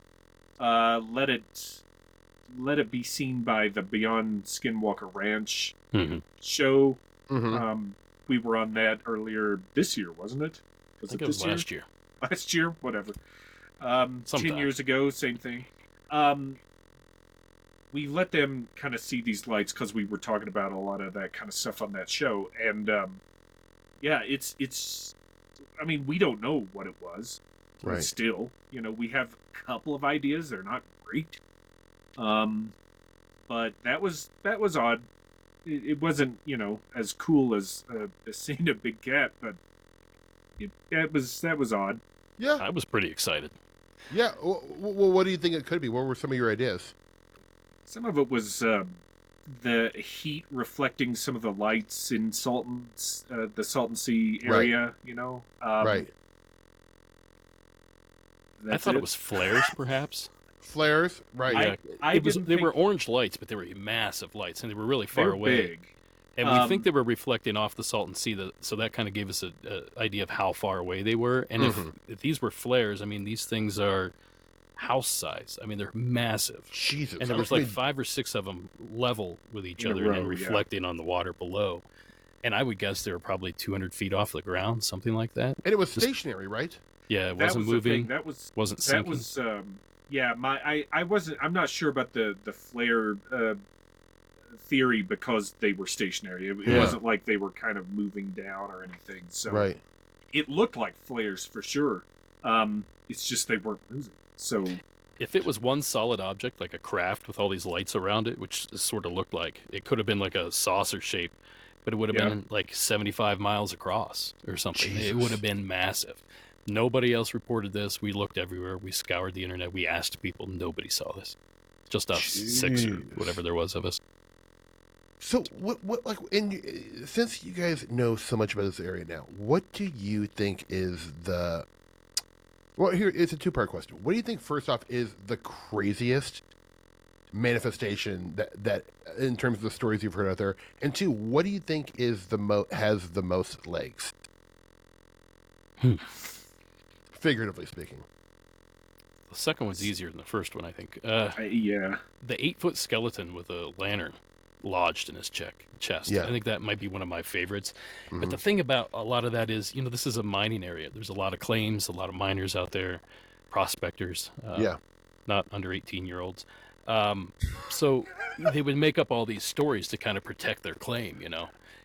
let it be seen by the Beyond Skinwalker Ranch show. We were on that earlier this year, wasn't it? I think it was last year. Last year, whatever. 10 years ago, same thing. We let them kind of see these lights because we were talking about a lot of that kind of stuff on that show, and it's. I mean, we don't know what it was. Right. But still, we have a couple of ideas. They're not great. But that was odd. It wasn't, as cool as seeing a big cat, but that was odd. Yeah. I was pretty excited. Yeah. Well, what do you think it could be? What were some of your ideas? Some of it was the heat reflecting some of the lights in the Salton Sea area, right. I thought it was flares, perhaps. Flares, right. Yeah. They were orange lights, but they were massive lights, and they were really far away. Big. And we think they were reflecting off the Salton Sea, so that kind of gave us an idea of how far away they were. And if these were flares, I mean, these things are house size. I mean, they're massive. Jesus. And there was like 5 or 6 of them level with each other and reflecting on the water below. And I would guess they were probably 200 feet off the ground, something like that. And it was stationary, right? Yeah, it wasn't moving. Wasn't sinking. That was, I'm not sure about the flare theory because they were stationary. It Yeah. wasn't like they were kind of moving down or anything. So Right. it looked like flares for sure. It's just they weren't moving. So If it was one solid object, like a craft with all these lights around it, which it sort of looked like, it could have been like a saucer shape, but it would have Yeah. been like 75 miles across or something. It Jesus. would have been massive. Nobody else reported this. We looked everywhere. We scoured the internet. We asked people. Nobody saw this. Just us 6 or Jeez. whatever there was of us. So what like since you guys know so much about this area now, what do you think is the well, here it's a two-part question. What do you think first off is the craziest manifestation that in terms of the stories you've heard out there? And two, what do you think is has the most legs? Figuratively speaking. The second one's easier than the first one, I think. yeah, The 8-foot skeleton with a lantern lodged in his chest. Yeah. I think that might be one of my favorites. But Mhm. the thing about a lot of that is, this is a mining area. There's a lot of claims, a lot of miners out there, prospectors, Yeah. not under 18-year-olds. So they would make up all these stories to kind of protect their claim,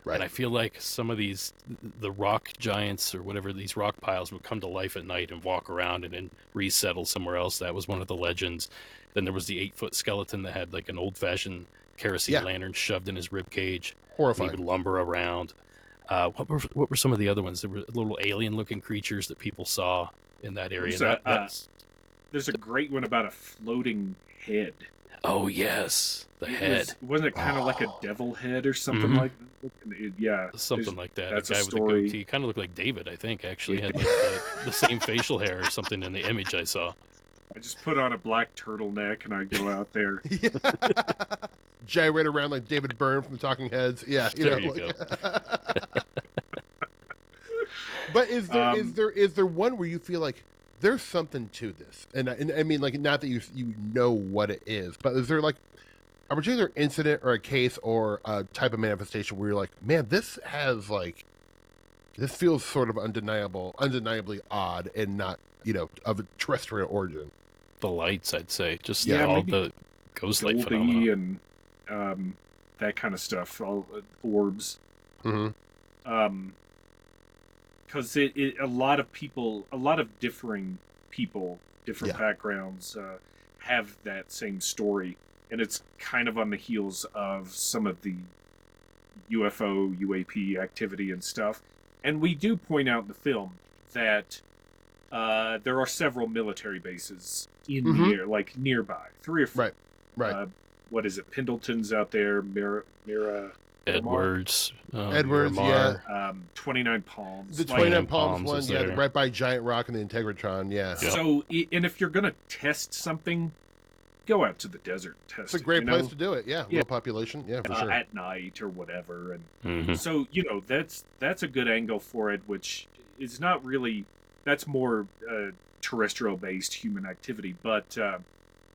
Right. And I feel like some of the rock giants or whatever, these rock piles would come to life at night and walk around and then resettle somewhere else. That was one of the legends. Then there was the 8-foot skeleton that had like an old-fashioned kerosene Yeah. lantern shoved in his rib cage. And he Horrifying. would lumber around. What were some of the other ones? There were little alien-looking creatures that people saw in that area. There's there's a great one about a floating head. Oh yes, the head. Wasn't it kind of like a devil head or something Mhm. like that? Yeah. Something like that. that's a a guy with a story. goatee, kind of looked like David. I think actually had like the same facial hair or something in the image I saw. I just put on a black turtleneck and I go out there. Yeah. Gyrate around like David Byrne from the Talking Heads. Yeah, There you go. But is there one where you feel like there's something to this? And I mean, like, not that you know what it is, but is there like a particular incident or a case or a type of manifestation where you're like, man, this feels sort of undeniably odd and not, of a terrestrial origin. The lights, I'd say, just Yeah, all maybe the ghost light Goldie phenomena. and that kind of stuff, all orbs. Mm-hmm. Because a lot of people, a lot of differing people, different Yeah. backgrounds, have that same story, and it's kind of on the heels of some of the UFO, UAP activity and stuff. And we do point out in the film that there are several military bases in Mhm. the air, like nearby, 3 or 4. Right. What is it? Pendleton's out there, Mira, Edwards, Edwards, Miramar. 29 Palms. The like- 29 Palms Palms one, is yeah, there. right by Giant Rock and the Integratron, yeah. Yeah. So, and if you're going to test something, go out to the desert and test It's a great it, place to do it, yeah. Yeah. Low population, yeah, for sure. at night or whatever. And Mhm. so, that's a good angle for it, which is not really, that's more terrestrial based human activity. But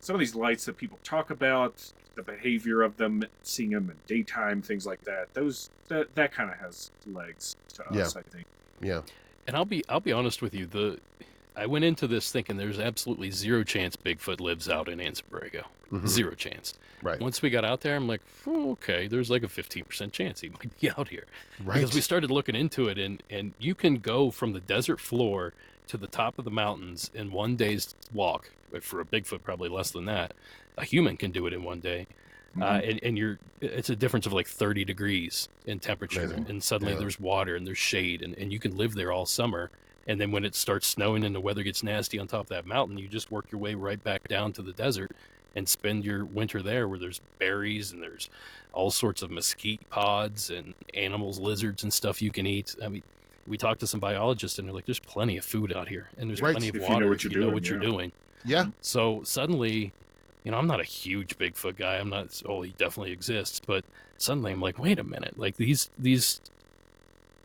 some of these lights that people talk about, the behavior of them, seeing them in daytime, things like that, that kind of has legs to us, I think. Yeah. And I'll be honest with you. I went into this thinking there's absolutely zero chance Bigfoot lives out in Borrego. Mhm. Zero chance. Right. Once we got out there, I'm like, oh, okay, there's like a 15% chance he might be out here. Right. Because we started looking into it, and you can go from the desert floor to the top of the mountains in one day's walk. But for a Bigfoot, probably less than that. A human can do it in one day. And it's a difference of like 30 degrees in temperature. Amazing. And suddenly Yeah. there's water and there's shade, and you can live there all summer. And then when it starts snowing and the weather gets nasty on top of that mountain, you just work your way right back down to the desert and spend your winter there, where there's berries and there's all sorts of mesquite pods and animals, lizards and stuff you can eat. I mean, we talked to some biologists and they're like, there's plenty of food out here and there's Right. plenty of If you water know if what you know you're what you're doing, doing. Yeah. So suddenly, I'm not a huge Bigfoot guy. I'm not, he definitely exists. But suddenly I'm like, wait a minute. Like these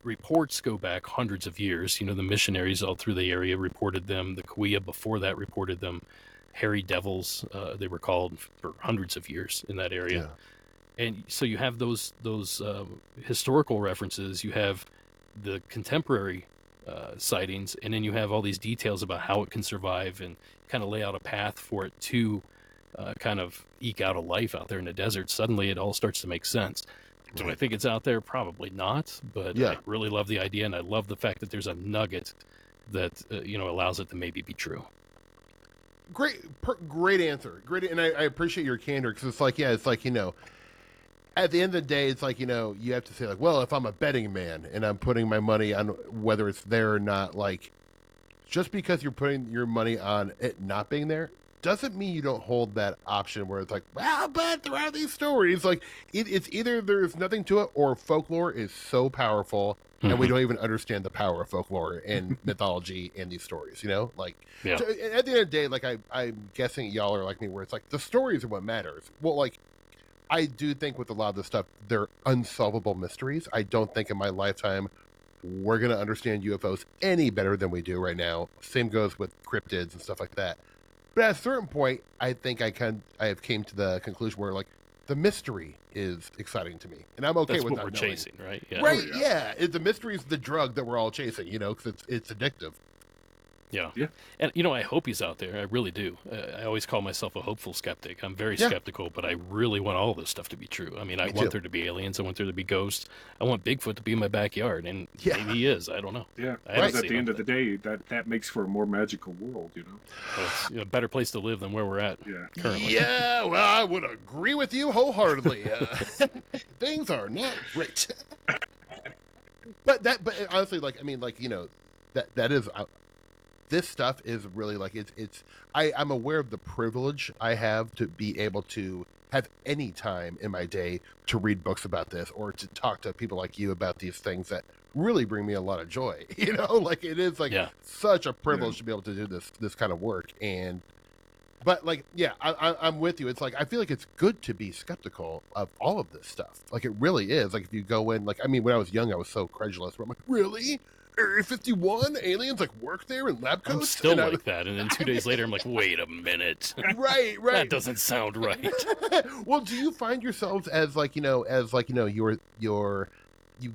reports go back hundreds of years. The missionaries all through the area reported them. The Kauai before that reported them. Hairy devils, they were called for hundreds of years in that area. Yeah. And so you have those historical references. You have the contemporary sightings, and then you have all these details about how it can survive and kind of lay out a path for it to kind of eke out a life out there in the desert, suddenly it all starts to make sense. Do I think it's out there? Probably not, but I really love the idea, and I love the fact that there's a nugget that allows it to maybe be true. Great answer. Great, and I appreciate your candor, because it's like, at the end of the day, it's like, you have to say, like, well, if I'm a betting man and I'm putting my money on whether it's there or not, like, just because you're putting your money on it not being there doesn't mean you don't hold that option where it's like, well, but there are these stories. Like, it's either there's nothing to it, or folklore is so powerful and we don't even understand the power of folklore and mythology and these stories, Like, so at the end of the day, like, I'm guessing y'all are like me, where it's like the stories are what matters. Well, like, I do think with a lot of this stuff, they're unsolvable mysteries. I don't think in my lifetime we're going to understand UFOs any better than we do right now. Same goes with cryptids and stuff like that. But at a certain point, I think I have came to the conclusion where, like, the mystery is exciting to me, and I'm okay That's with what we're not knowing. chasing, right? Yeah. Right? Yeah. The mystery is the drug that we're all chasing, because it's addictive. Yeah. And, I hope he's out there. I really do. I always call myself a hopeful skeptic. I'm very skeptical, but I really want all this stuff to be true. I mean, I want there to be aliens. I want there to be ghosts. I want Bigfoot to be in my backyard, and maybe he is. I don't know. Yeah. Because at the end of the day, that makes for a more magical world, Well, it's a better place to live than where we're at currently. Yeah, well, I would agree with you wholeheartedly. Things are not great. But honestly, like, I mean, like, that is... this stuff is really, like, I'm aware of the privilege I have to be able to have any time in my day to read books about this, or to talk to people like you about these things that really bring me a lot of joy. Like, it is, like, such a privilege to be able to do this kind of work. But, like, I'm with you. It's like, I feel like it's good to be skeptical of all of this stuff. Like, it really is. Like, if you go in, like, I mean, when I was young, I was so credulous, but I'm like, really? Area 51 aliens, like, work there in lab coats? I'm still like that, and then 2 days later, I'm like, wait a minute. Right. That doesn't sound right. Well, do you find yourselves as, like, you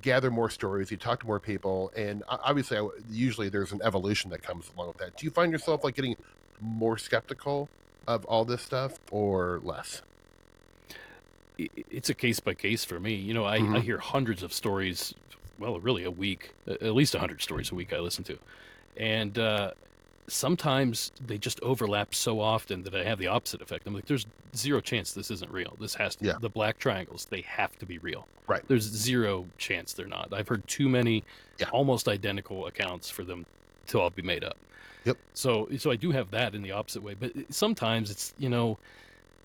gather more stories, you talk to more people, and obviously, usually there's an evolution that comes along with that. Do you find yourself, like, getting more skeptical of all this stuff, or less? It's a case by case for me. I hear hundreds of stories. Well, really a week, at least 100 stories a week I listen to. And sometimes they just overlap so often that I have the opposite effect. I'm like, there's zero chance this isn't real. This has to, the black triangles, they have to be real. Right. There's zero chance they're not. I've heard too many almost identical accounts for them to all be made up. Yep. So I do have that in the opposite way. But sometimes it's,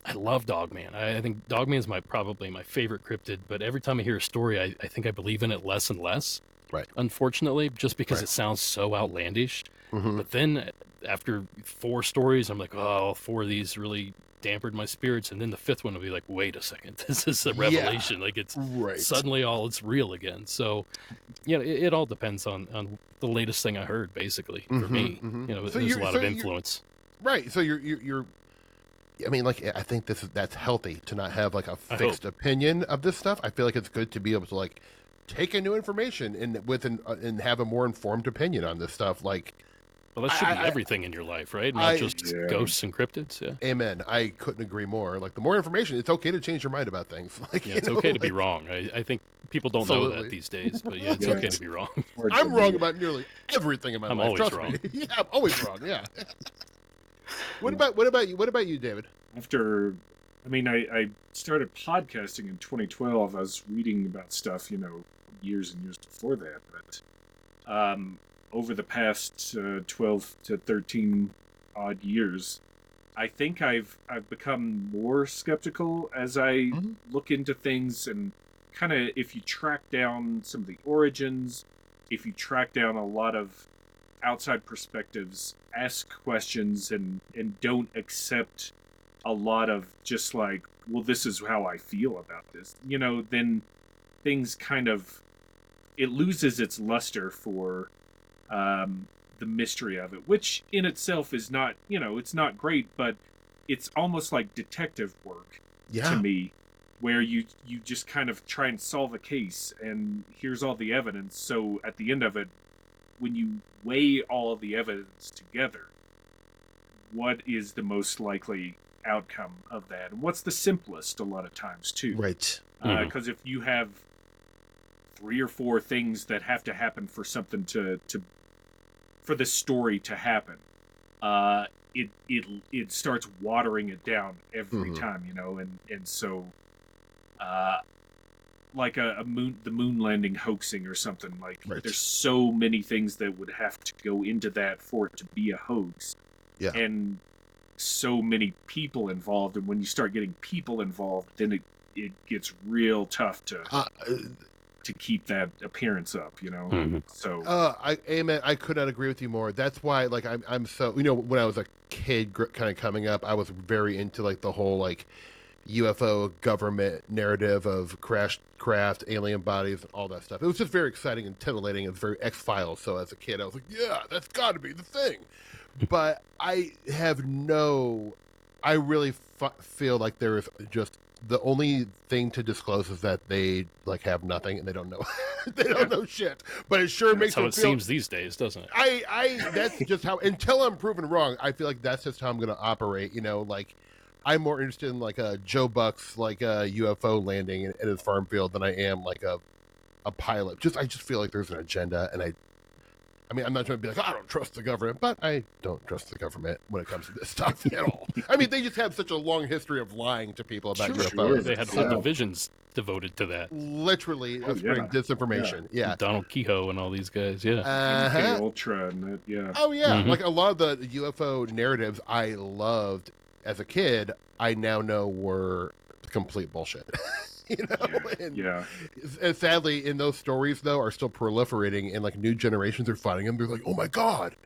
I love Dogman. I think Dogman is probably my favorite cryptid, but every time I hear a story, I think I believe in it less and less. Right. Unfortunately, just because it sounds so outlandish. But then after 4 stories, I'm like, oh, 4 of these really dampened my spirits. And then the 5th one will be like, wait a second, this is a revelation. Like, it's suddenly it's real again. So, it all depends on the latest thing I heard, basically, for me. So there's a lot of influence. Right. So you're I mean, like, I think that's healthy to not have, like, a fixed opinion of this stuff. I feel like it's good to be able to, like, take in new information and have a more informed opinion on this stuff. Like, well, that should be everything in your life, right? Not just ghosts and cryptids. Yeah. Amen. I couldn't agree more. Like, the more information, it's okay to change your mind about things. Like, it's okay to be wrong. I think people don't know that these days, but it's okay to be wrong. I'm wrong about nearly everything in my life. I'm always Trust wrong. me. I'm always wrong. Yeah. What about you? What about you, David? After, I started podcasting in 2012. I was reading about stuff, years and years before that. But over the past 12 to 13 odd years, I think I've become more skeptical as I look into things, and kind of, if you track down some of the origins, if you track down a lot of outside perspectives, ask questions, and don't accept a lot of just like, well, this is how I feel about this, then things kind of, it loses its luster for the mystery of it, which in itself is not, it's not great, but it's almost like detective work to me, where you just kind of try and solve a case, and here's all the evidence. So at the end of it, when you weigh all of the evidence together, what is the most likely outcome of that, and what's the simplest a lot of times too. Right. Because if you have 3 or 4 things that have to happen for something for the story to happen, it starts watering it down every time, you know, and so like the moon landing hoaxing or something, like there's so many things that would have to go into that for it to be a hoax. Yeah. And so many people involved, and when you start getting people involved, then it gets real tough to keep that appearance up, you know. So I could not agree with you more. That's why, like, I'm so, you know, when I was a kid kind of coming up, I was very into like the whole like UFO government narrative of crashed craft, alien bodies, and all that stuff. It was just very exciting and titillating. It was very X-Files. So as a kid, I was like, yeah, that's got to be the thing. But I really feel like there is just, the only thing to disclose is that they like have nothing and they don't know they don't know shit. But it sure makes how them it feel. seems these days, doesn't it? That's just how, until I'm proven wrong, I feel like that's just how I'm going to operate. You know, like I'm more interested in like a Joe Buck's like a UFO landing in his farm field than I am like a pilot. I just feel like there's an agenda, and I mean, I'm not trying to be like, I don't trust the government, but I don't trust the government when it comes to this stuff at all. I mean, they just have such a long history of lying to people about UFOs. Sure. They had whole divisions devoted to that. Literally spreading disinformation. Yeah. Donald Kehoe and all these guys. Yeah. MK Ultra and that, yeah. Oh yeah, like a lot of the UFO narratives I loved as a kid, I now know were complete bullshit. You know, and sadly, in those stories though, are still proliferating, and like new generations are finding them. They're like, "Oh my god,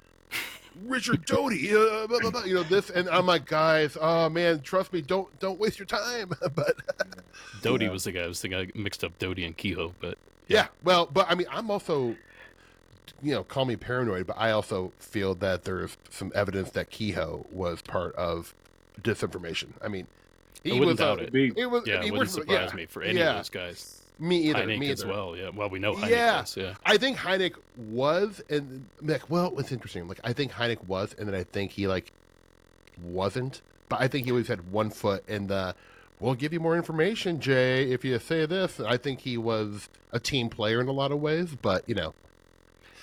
Richard Doty," blah, blah, blah, you know this, and I'm like, guys, oh man, trust me, don't waste your time. But Doty was the guy. I was thinking I mixed up Doty and Kehoe, but well, but I mean, I'm also, you know, call me paranoid, but I also feel that there's some evidence that Kehoe was part of disinformation. I mean. I wouldn't doubt it. It wouldn't surprise me for any of those guys. Me either. Hynek as well. Yeah. Well, we know Hynek was. Yeah. I think Hynek was, and like, well, it's interesting. Like, I think Hynek was, and then I think he like wasn't. But I think he always had one foot in the. We'll give you more information, Jay, if you say this. I think he was a team player in a lot of ways, but you know,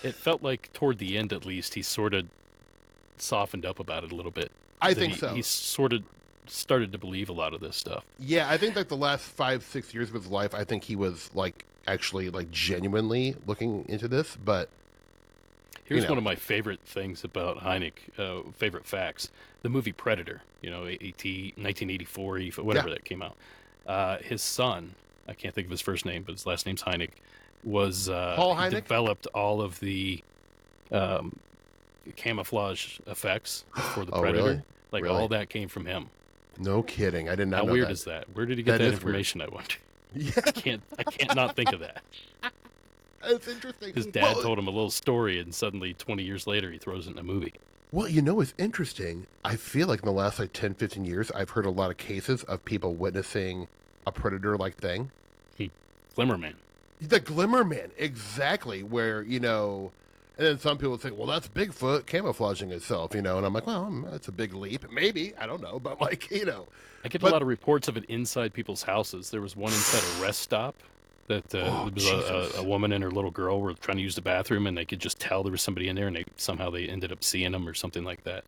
it felt like toward the end, at least, he sort of softened up about it a little bit. I think so. He sort of started to believe a lot of this stuff. Yeah, I think like the last 5-6 years of his life, I think he was like actually like genuinely looking into this. But here's one of my favorite things about Hynek, favorite facts: the movie Predator. You know, 1984, whatever that came out. His son, I can't think of his first name, but his last name's Hynek, was Paul Hynek? Developed all of the camouflage effects for the Predator. Really? Like all that came from him. No kidding. I did not know How weird that. is that? Where did he get that information, I wonder? Yeah. I can't not think of that. That's interesting. His dad told him a little story, and suddenly 20 years later, he throws it in a movie. Well, you know, it's interesting. I feel like in the last like 10, 15 years, I've heard a lot of cases of people witnessing a predator-like thing. Glimmerman. The Glimmerman, exactly, where, you know... And then some people think, well, that's Bigfoot camouflaging itself, you know? And I'm like, well, that's a big leap. Maybe. I don't know. But, like, you know. I get a lot of reports of it inside people's houses. There was one inside a rest stop that a woman and her little girl were trying to use the bathroom, and they could just tell there was somebody in there, and they ended up seeing them or something like that.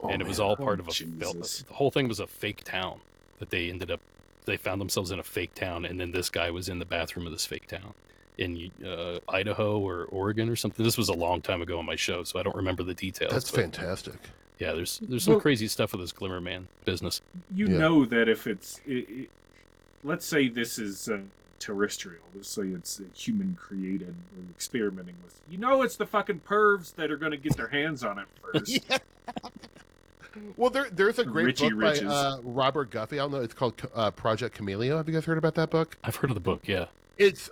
And it was all part of a film. The whole thing was a fake town that they found themselves in a fake town, and then this guy was in the bathroom of this fake town. In Idaho or Oregon or something. This was a long time ago on my show, so I don't remember the details. That's fantastic. Yeah, there's some crazy stuff with this Glimmerman business. You know that if let's say this is terrestrial, let's say it's human created or experimenting with, you know, it's the fucking pervs that are going to get their hands on it first. Yeah. Well, there's a great Richie book Riches. by Robert Guffey. I don't know. It's called Project Camellia. Have you guys heard about that book? I've heard of the book, yeah. It's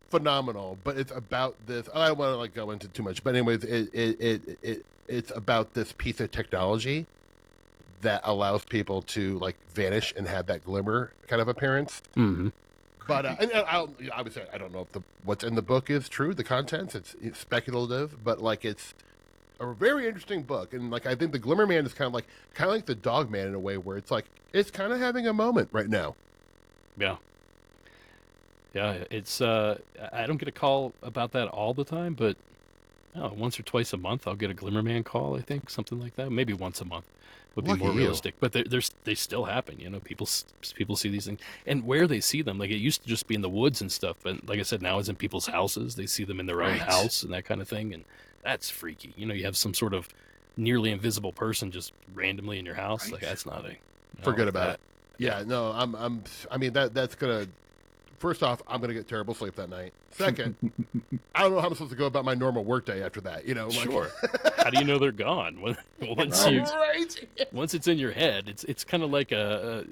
phenomenal, but it's about this. I don't want to like go into too much, but anyways, it's about this piece of technology that allows people to like vanish and have that glimmer kind of appearance. Mm-hmm. But obviously, I don't know if what's in the book is true. The contents, it's speculative, but like it's a very interesting book, and like I think the Glimmer Man is kind of like the Dog Man in a way, where it's like it's kind of having a moment right now. Yeah. Yeah, it's I don't get a call about that all the time, but once or twice a month I'll get a Glimmerman call, I think, something like that. Maybe once a month would be Lucky more you. realistic. But they still happen, you know. People see these things, and where they see them, like it used to just be in the woods and stuff, but like I said, now it's in people's houses. They see them in their own Right. house and that kind of thing, and that's freaky. You know, you have some sort of nearly invisible person just randomly in your house. Right. Like that's not a Forget about it. Yeah, no, I mean that's gonna. First off, I'm gonna get terrible sleep that night. Second, I don't know how I'm supposed to go about my normal workday after that. You know, like, Sure. How do you know they're gone? Once you right? once it's in your head, it's kind of like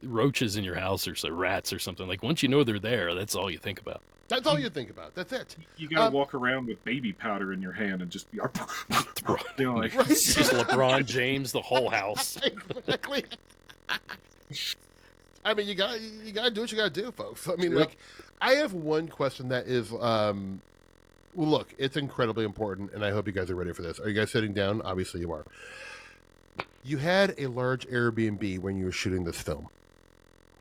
roaches in your house or rats or something. Like once you know they're there, that's all you think about. That's all you think about. That's it. You gotta walk around with baby powder in your hand and just be, you know, like, It's just LeBron James, the whole house. Exactly. I mean, you gotta do what you gotta do, folks. I mean, Yep. like, I have one question that is, look, it's incredibly important, and I hope you guys are ready for this. Are you guys sitting down? Obviously, you are. You had a large Airbnb when you were shooting this film.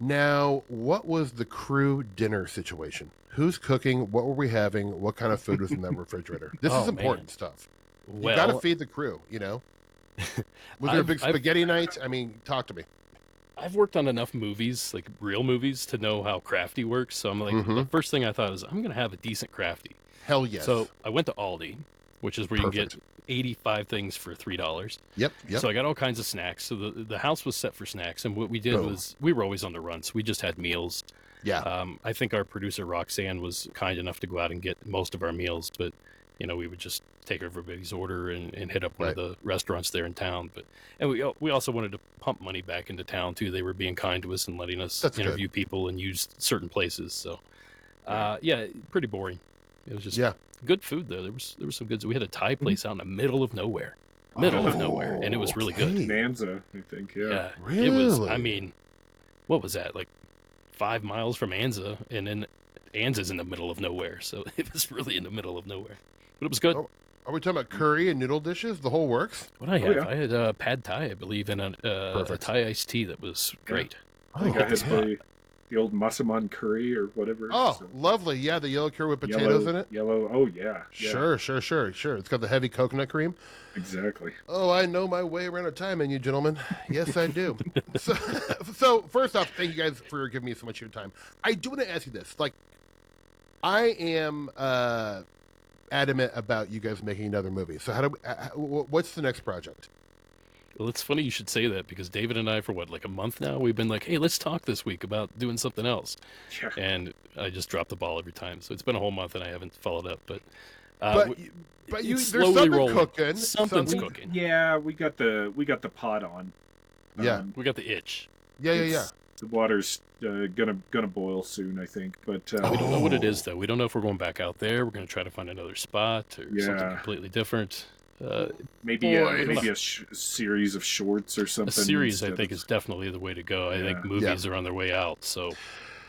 Now, what was the crew dinner situation? Who's cooking? What were we having? What kind of food was in the refrigerator? This Oh, is important man. stuff. You Well, gotta feed the crew, you know? Was there a big I've- spaghetti night? I mean, talk to me. I've worked on enough movies, like real movies, to know how crafty works. So I'm like, Mhm. the first thing I thought is I'm gonna have a decent crafty. Hell yes. So I went to Aldi, which is where you can Perfect. get 85 things for $3. Yep. So I got all kinds of snacks. So the house was set for snacks, and what we did Boom. was we were always on the run, so we just had meals. Yeah. I think our producer Roxanne was kind enough to go out and get most of our meals, but you know we would just take everybody's order and hit up one of the restaurants there in town. And we also wanted to pump money back into town too. They were being kind to us and letting us That's good. interview people and use certain places. So yeah, pretty boring. It was just Yeah. good food though. There was some good. We had a Thai place out in the middle of nowhere, and it was really good. Okay. Nanza, I think, yeah. Yeah, it was. Really? I mean, what was that? Like 5 miles from Anza, and then Anza's in the middle of nowhere, so it was really in the middle of nowhere. But it was good. Oh, Are we talking about curry and noodle dishes? The whole works? What I Oh, have, yeah. I had pad Thai, I believe, and a Perfect. Thai iced tea that was great. I think I had okay. the old Masaman curry or whatever. Oh, so- lovely. Yeah, the yellow curry with potatoes yellow, in it. Yellow. Oh, yeah. Yeah, Sure. It's got the heavy coconut cream. exactly. Oh, I know my way around a Thai menu, gentlemen. Yes, I do. so first off, thank you guys for giving me so much of your time. I do want to ask you this. Like, I am adamant about you guys making another movie. So what's the next project? Well, it's funny you should say that because David and I, for like a month now, we've been like, hey, let's talk this week about doing something else. Yeah. And I just drop the ball every time. So it's been a whole month and I haven't followed up. But, But it's there's slowly something rolling. cooking. Something's Something- cooking. Yeah, we got the pot on. Yeah. We got the itch. Yeah. It's- The water's gonna boil soon, I think. But We don't know what it Oh. is, though. We don't know if we're going back out there. We're going to try to find another spot or something Yeah. completely different. maybe Boy. maybe a series of shorts or A something. series, I instead think, of- is definitely the way to go. I think Yeah. movies are on their way out. So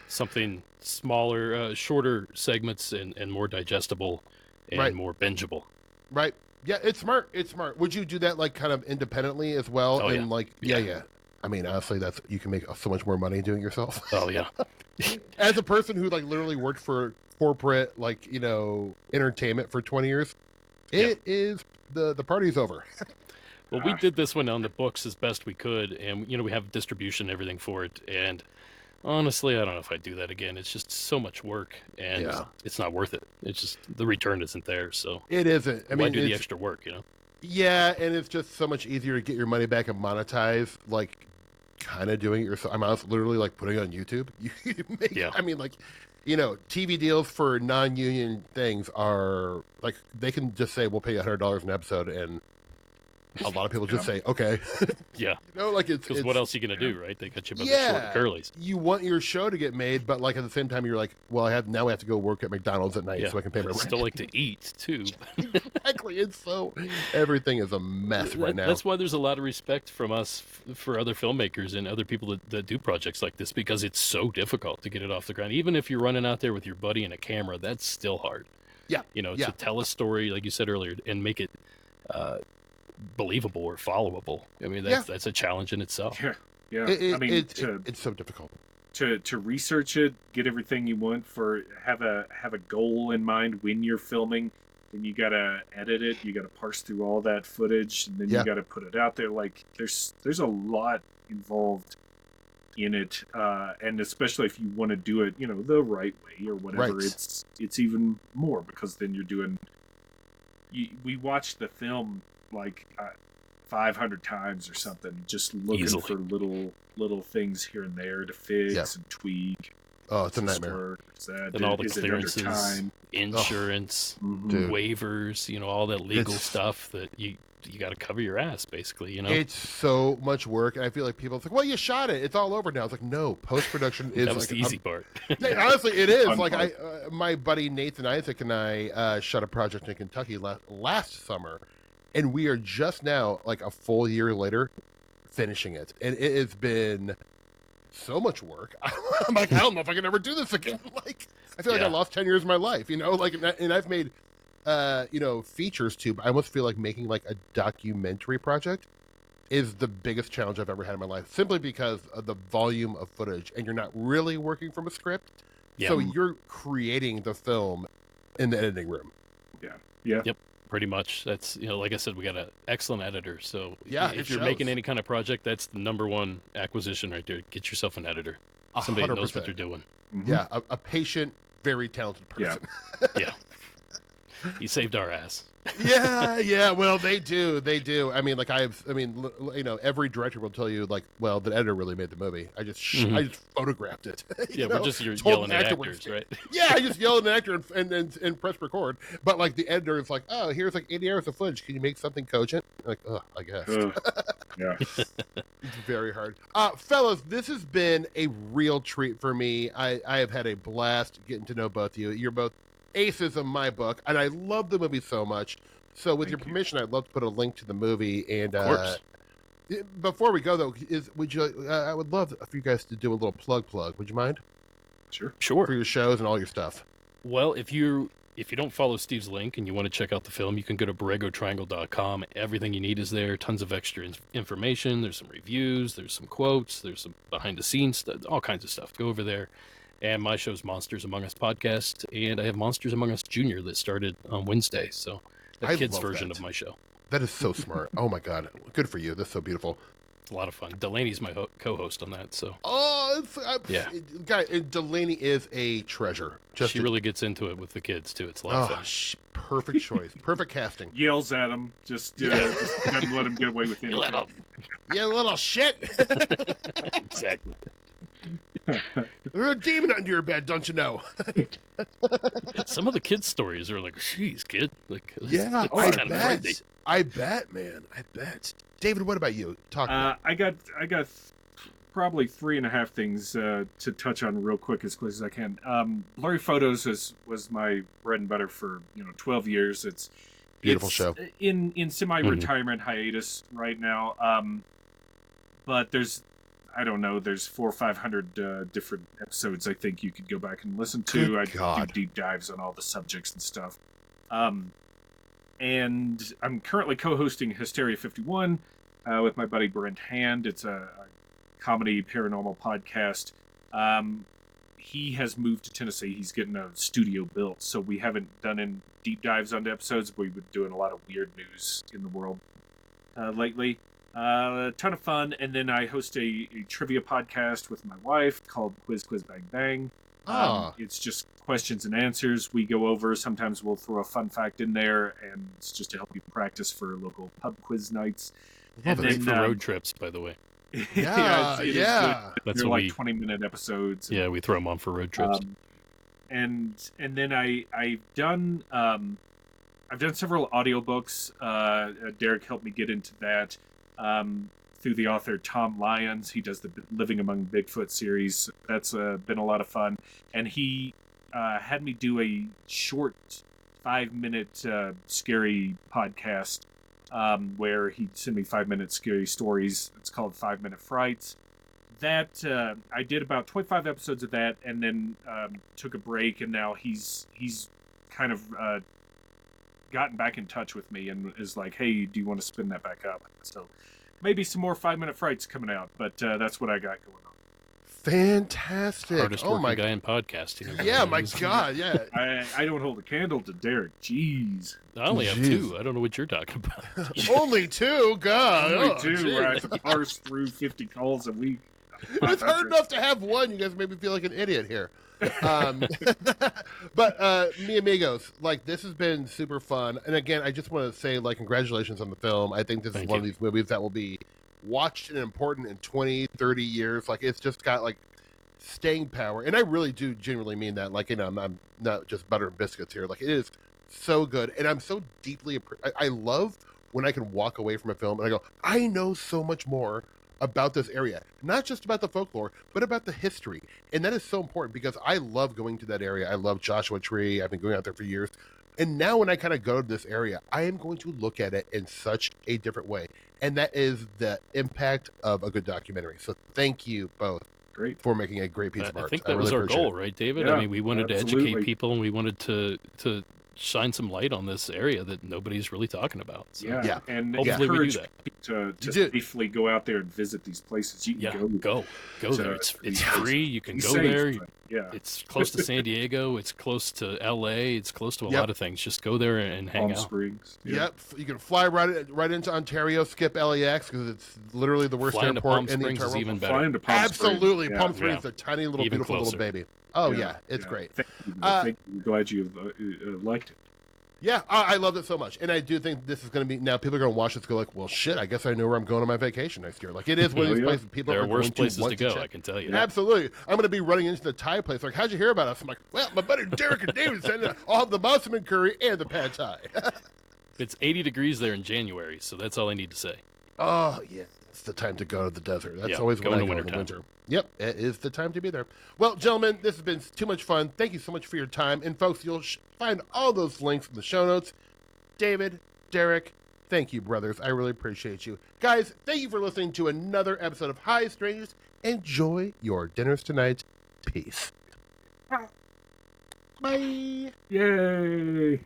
something smaller, shorter segments and more digestible and Right. more bingeable. Right. Yeah, it's smart. It's smart. Would you do that like kind of independently as well? Oh, and yeah. like, yeah. I mean, honestly, you can make so much more money doing it yourself. Oh, yeah. As a person who like literally worked for corporate, like, entertainment for 20 years, it is the party's over. Well, we did this one on the books as best we could, and we have distribution and everything for it. And honestly, I don't know if I'd do that again. It's just so much work, and Yeah. it's not worth it. It's just the return isn't there. So It isn't. I why mean, do the it's- extra work? yeah, and it's just so much easier to get your money back and monetize, like, kind of doing it yourself. I'm honestly literally like putting it on YouTube. You make, Yeah. I mean, like, TV deals for non-union things are like they can just say we'll pay you $100 an episode, and a lot of people just say okay. Yeah, Like because what else are you gonna do, right? They cut you by the Yeah. short and curlies. You want your show to get made, but like at the same time, you're like, well, I have to go work at McDonald's at night Yeah, so I can pay my I'd rent. still like to eat too. Exactly. It's so everything is a mess right now. That's why there's a lot of respect from us for other filmmakers and other people that do projects like this, because it's so difficult to get it off the ground. Even if you're running out there with your buddy and a camera, that's still hard. Yeah, To yeah. tell a story, like you said earlier, and make it believable or followable. I mean, that's a challenge in itself. Yeah. It's so difficult to research it, get everything you want, have a goal in mind when you're filming. Then you gotta edit it, you gotta parse through all that footage, and then you gotta put it out there. Like there's a lot involved in it, and especially if you want to do it, the right way or whatever, it's even more, because then you're doing. We watched the film like 500 times or something, just looking for little things here and there to fix and tweak. Oh, it's a nightmare. And all the clearances, insurance, waivers, all that legal stuff that you got to cover your ass, basically, It's so much work, and I feel like people think, well, you shot it. It's all over now. It's like, no, post-production is that was the easy part. Honestly, it is. Like, my buddy Nathan Isaac and I shot a project in Kentucky last summer, and we are just now, like a full year later, finishing it. And it has been so much work. I'm like, I don't know if I can ever do this again. Like, I feel like I lost 10 years of my life, like, and I've made, features too, but I almost feel like making like a documentary project is the biggest challenge I've ever had in my life, simply because of the volume of footage, and you're not really working from a script. So you're creating the film in the editing room. Yeah. Yep. Pretty much. That's, like I said, we got an excellent editor. So if you're shows. making any kind of project, that's the number one acquisition right there. Get yourself an editor. Somebody that knows what they're doing. Mm-hmm. Yeah. A patient, very talented person. Yeah. He saved our ass. Yeah. Well, they do. I mean, like every director will tell you, like, well, the editor really made the movie. I just photographed it. We're just yelling at actors, right? Yeah, I just yelled at an actor and press record. But like the editor is like, oh, here's like 80 hours of footage. Can you make something cogent? Like, I guess. Yeah. It's very hard. Fellas, this has been a real treat for me. I have had a blast getting to know both of you. You're both aces of my book, and I love the movie so much. So with your permission, I'd love to put a link to the movie. And of course. Before we go, though, I would love for you guys to do a little plug. Would you mind? Sure. For your shows and all your stuff. Well, if you don't follow Steve's link and you want to check out the film, you can go to borregotriangle.com. Everything you need is there. Tons of extra information. There's some reviews. There's some quotes. There's some behind-the-scenes stuff. All kinds of stuff. Go over there. And my show's Monsters Among Us podcast, and I have Monsters Among Us Junior that started on Wednesday, so the kids' version of my show. That is so smart. Oh my God, good for you. That's so beautiful. It's a lot of fun. Delaney's my co-host on that, so. Guy, Delaney is a treasure. She really gets into it with the kids too. It's a lot of fun. Perfect choice. Perfect casting. Yells at him. Just doesn't let him get away with anything. You little shit. Exactly. There's a demon under your bed, don't you know? Some of the kids' stories are like, "Jeez, kid!" Like, I bet, man. I bet. David, what about you? I got probably 3.5 things to touch on real quick as I can. Blurry Photos was my bread and butter for 12 years. It's beautiful show. In semi-retirement hiatus right now. But there's 400 or 500 different episodes I think you could go back and listen to. I do deep dives on all the subjects and stuff. And I'm currently co-hosting Hysteria 51 with my buddy Brent Hand. It's a comedy paranormal podcast. He has moved to Tennessee. He's getting a studio built, so we haven't done any deep dives onto episodes, but we've been doing a lot of weird news in the world lately. A ton of fun. And then I host a trivia podcast with my wife called Quiz Bang Bang. It's just questions and answers we go over. Sometimes we'll throw a fun fact in there, and it's just to help you practice for local pub quiz nights. And then, for road trips, by the way. Yeah. That's They're like 20-minute episodes. Yeah, we throw them on for road trips. And then I've done several audiobooks. Derek helped me get into that through the author Tom Lyons. He does the Living Among Bigfoot series. That's been a lot of fun. And he had me do a short 5-minute scary podcast where he sent me 5-minute scary stories. It's called 5 Minute Frights. That I did about 25 episodes of that, and then took a break, and now he's kind of gotten back in touch with me and is like, hey, do you want to spin that back up? So maybe some more 5-minute frights coming out, but that's what I got going on. Fantastic. Hardest working guy in podcasting. Yeah, my God, yeah. I don't hold a candle to Derek. Jeez. I only have 2. I don't know what you're talking about. Only 2? God. Only 2, where I parse through 50 calls a week. It's hard enough to have one. You guys made me feel like an idiot here. But mi amigos, like, this has been super fun. And again, I just want to say, like, congratulations on the film. I think this is one of these movies that will be watched and important in 20, 30 years. Like, it's just got, like, staying power. And I really do genuinely mean that. Like, you know, I'm not just butter and biscuits here. Like, it is so good. And I'm so deeply, I love when I can walk away from a film and I go, I know so much more about this area, not just about the folklore, but about the history. And that is so important because I love going to that area. I love Joshua Tree. I've been going out there for years. And now when I kind of go to this area, I am going to look at it in such a different way. And that is the impact of a good documentary. So thank you both for making a great piece of art. I think that was our goal, right, David? Yeah, I mean, we wanted to educate people and we wanted to shine some light on this area that nobody's really talking about. So yeah. And hopefully we do that. To safely go out there and visit these places. You can go there. It's free. You can go there. It's close to San Diego. It's close to LA. It's close to a lot of things. Just go there and hang out. Palm Springs. Yep. You can fly right into Ontario, skip LAX because it's literally the worst airport in the entire world. Even better. Absolutely. Palm Springs is a tiny little even beautiful closer. little baby. Oh yeah, it's great. Thank you. Glad you liked it. Yeah, I loved it so much. And I do think this is going to be, now people are going to watch this and go like, well, shit, I guess I know where I'm going on my vacation next year. Like, it is one of these places people there are are worse going places to want to go, check. I can tell you. Absolutely. I'm going to be running into the Thai place. Like, how'd you hear about us? I'm like, well, my buddy Derek and David said I'll have the Boston curry and the pad thai. It's 80 degrees there in January, so that's all I need to say. Oh, yeah. It's the time to go to the desert. That's always when I go in the winter. Yep, it is the time to be there. Well, gentlemen, this has been too much fun. Thank you so much for your time. And, folks, you'll find all those links in the show notes. David, Derek, thank you, brothers. I really appreciate you. Guys, thank you for listening to another episode of Hi, Strangers. Enjoy your dinners tonight. Peace. Bye. Yay.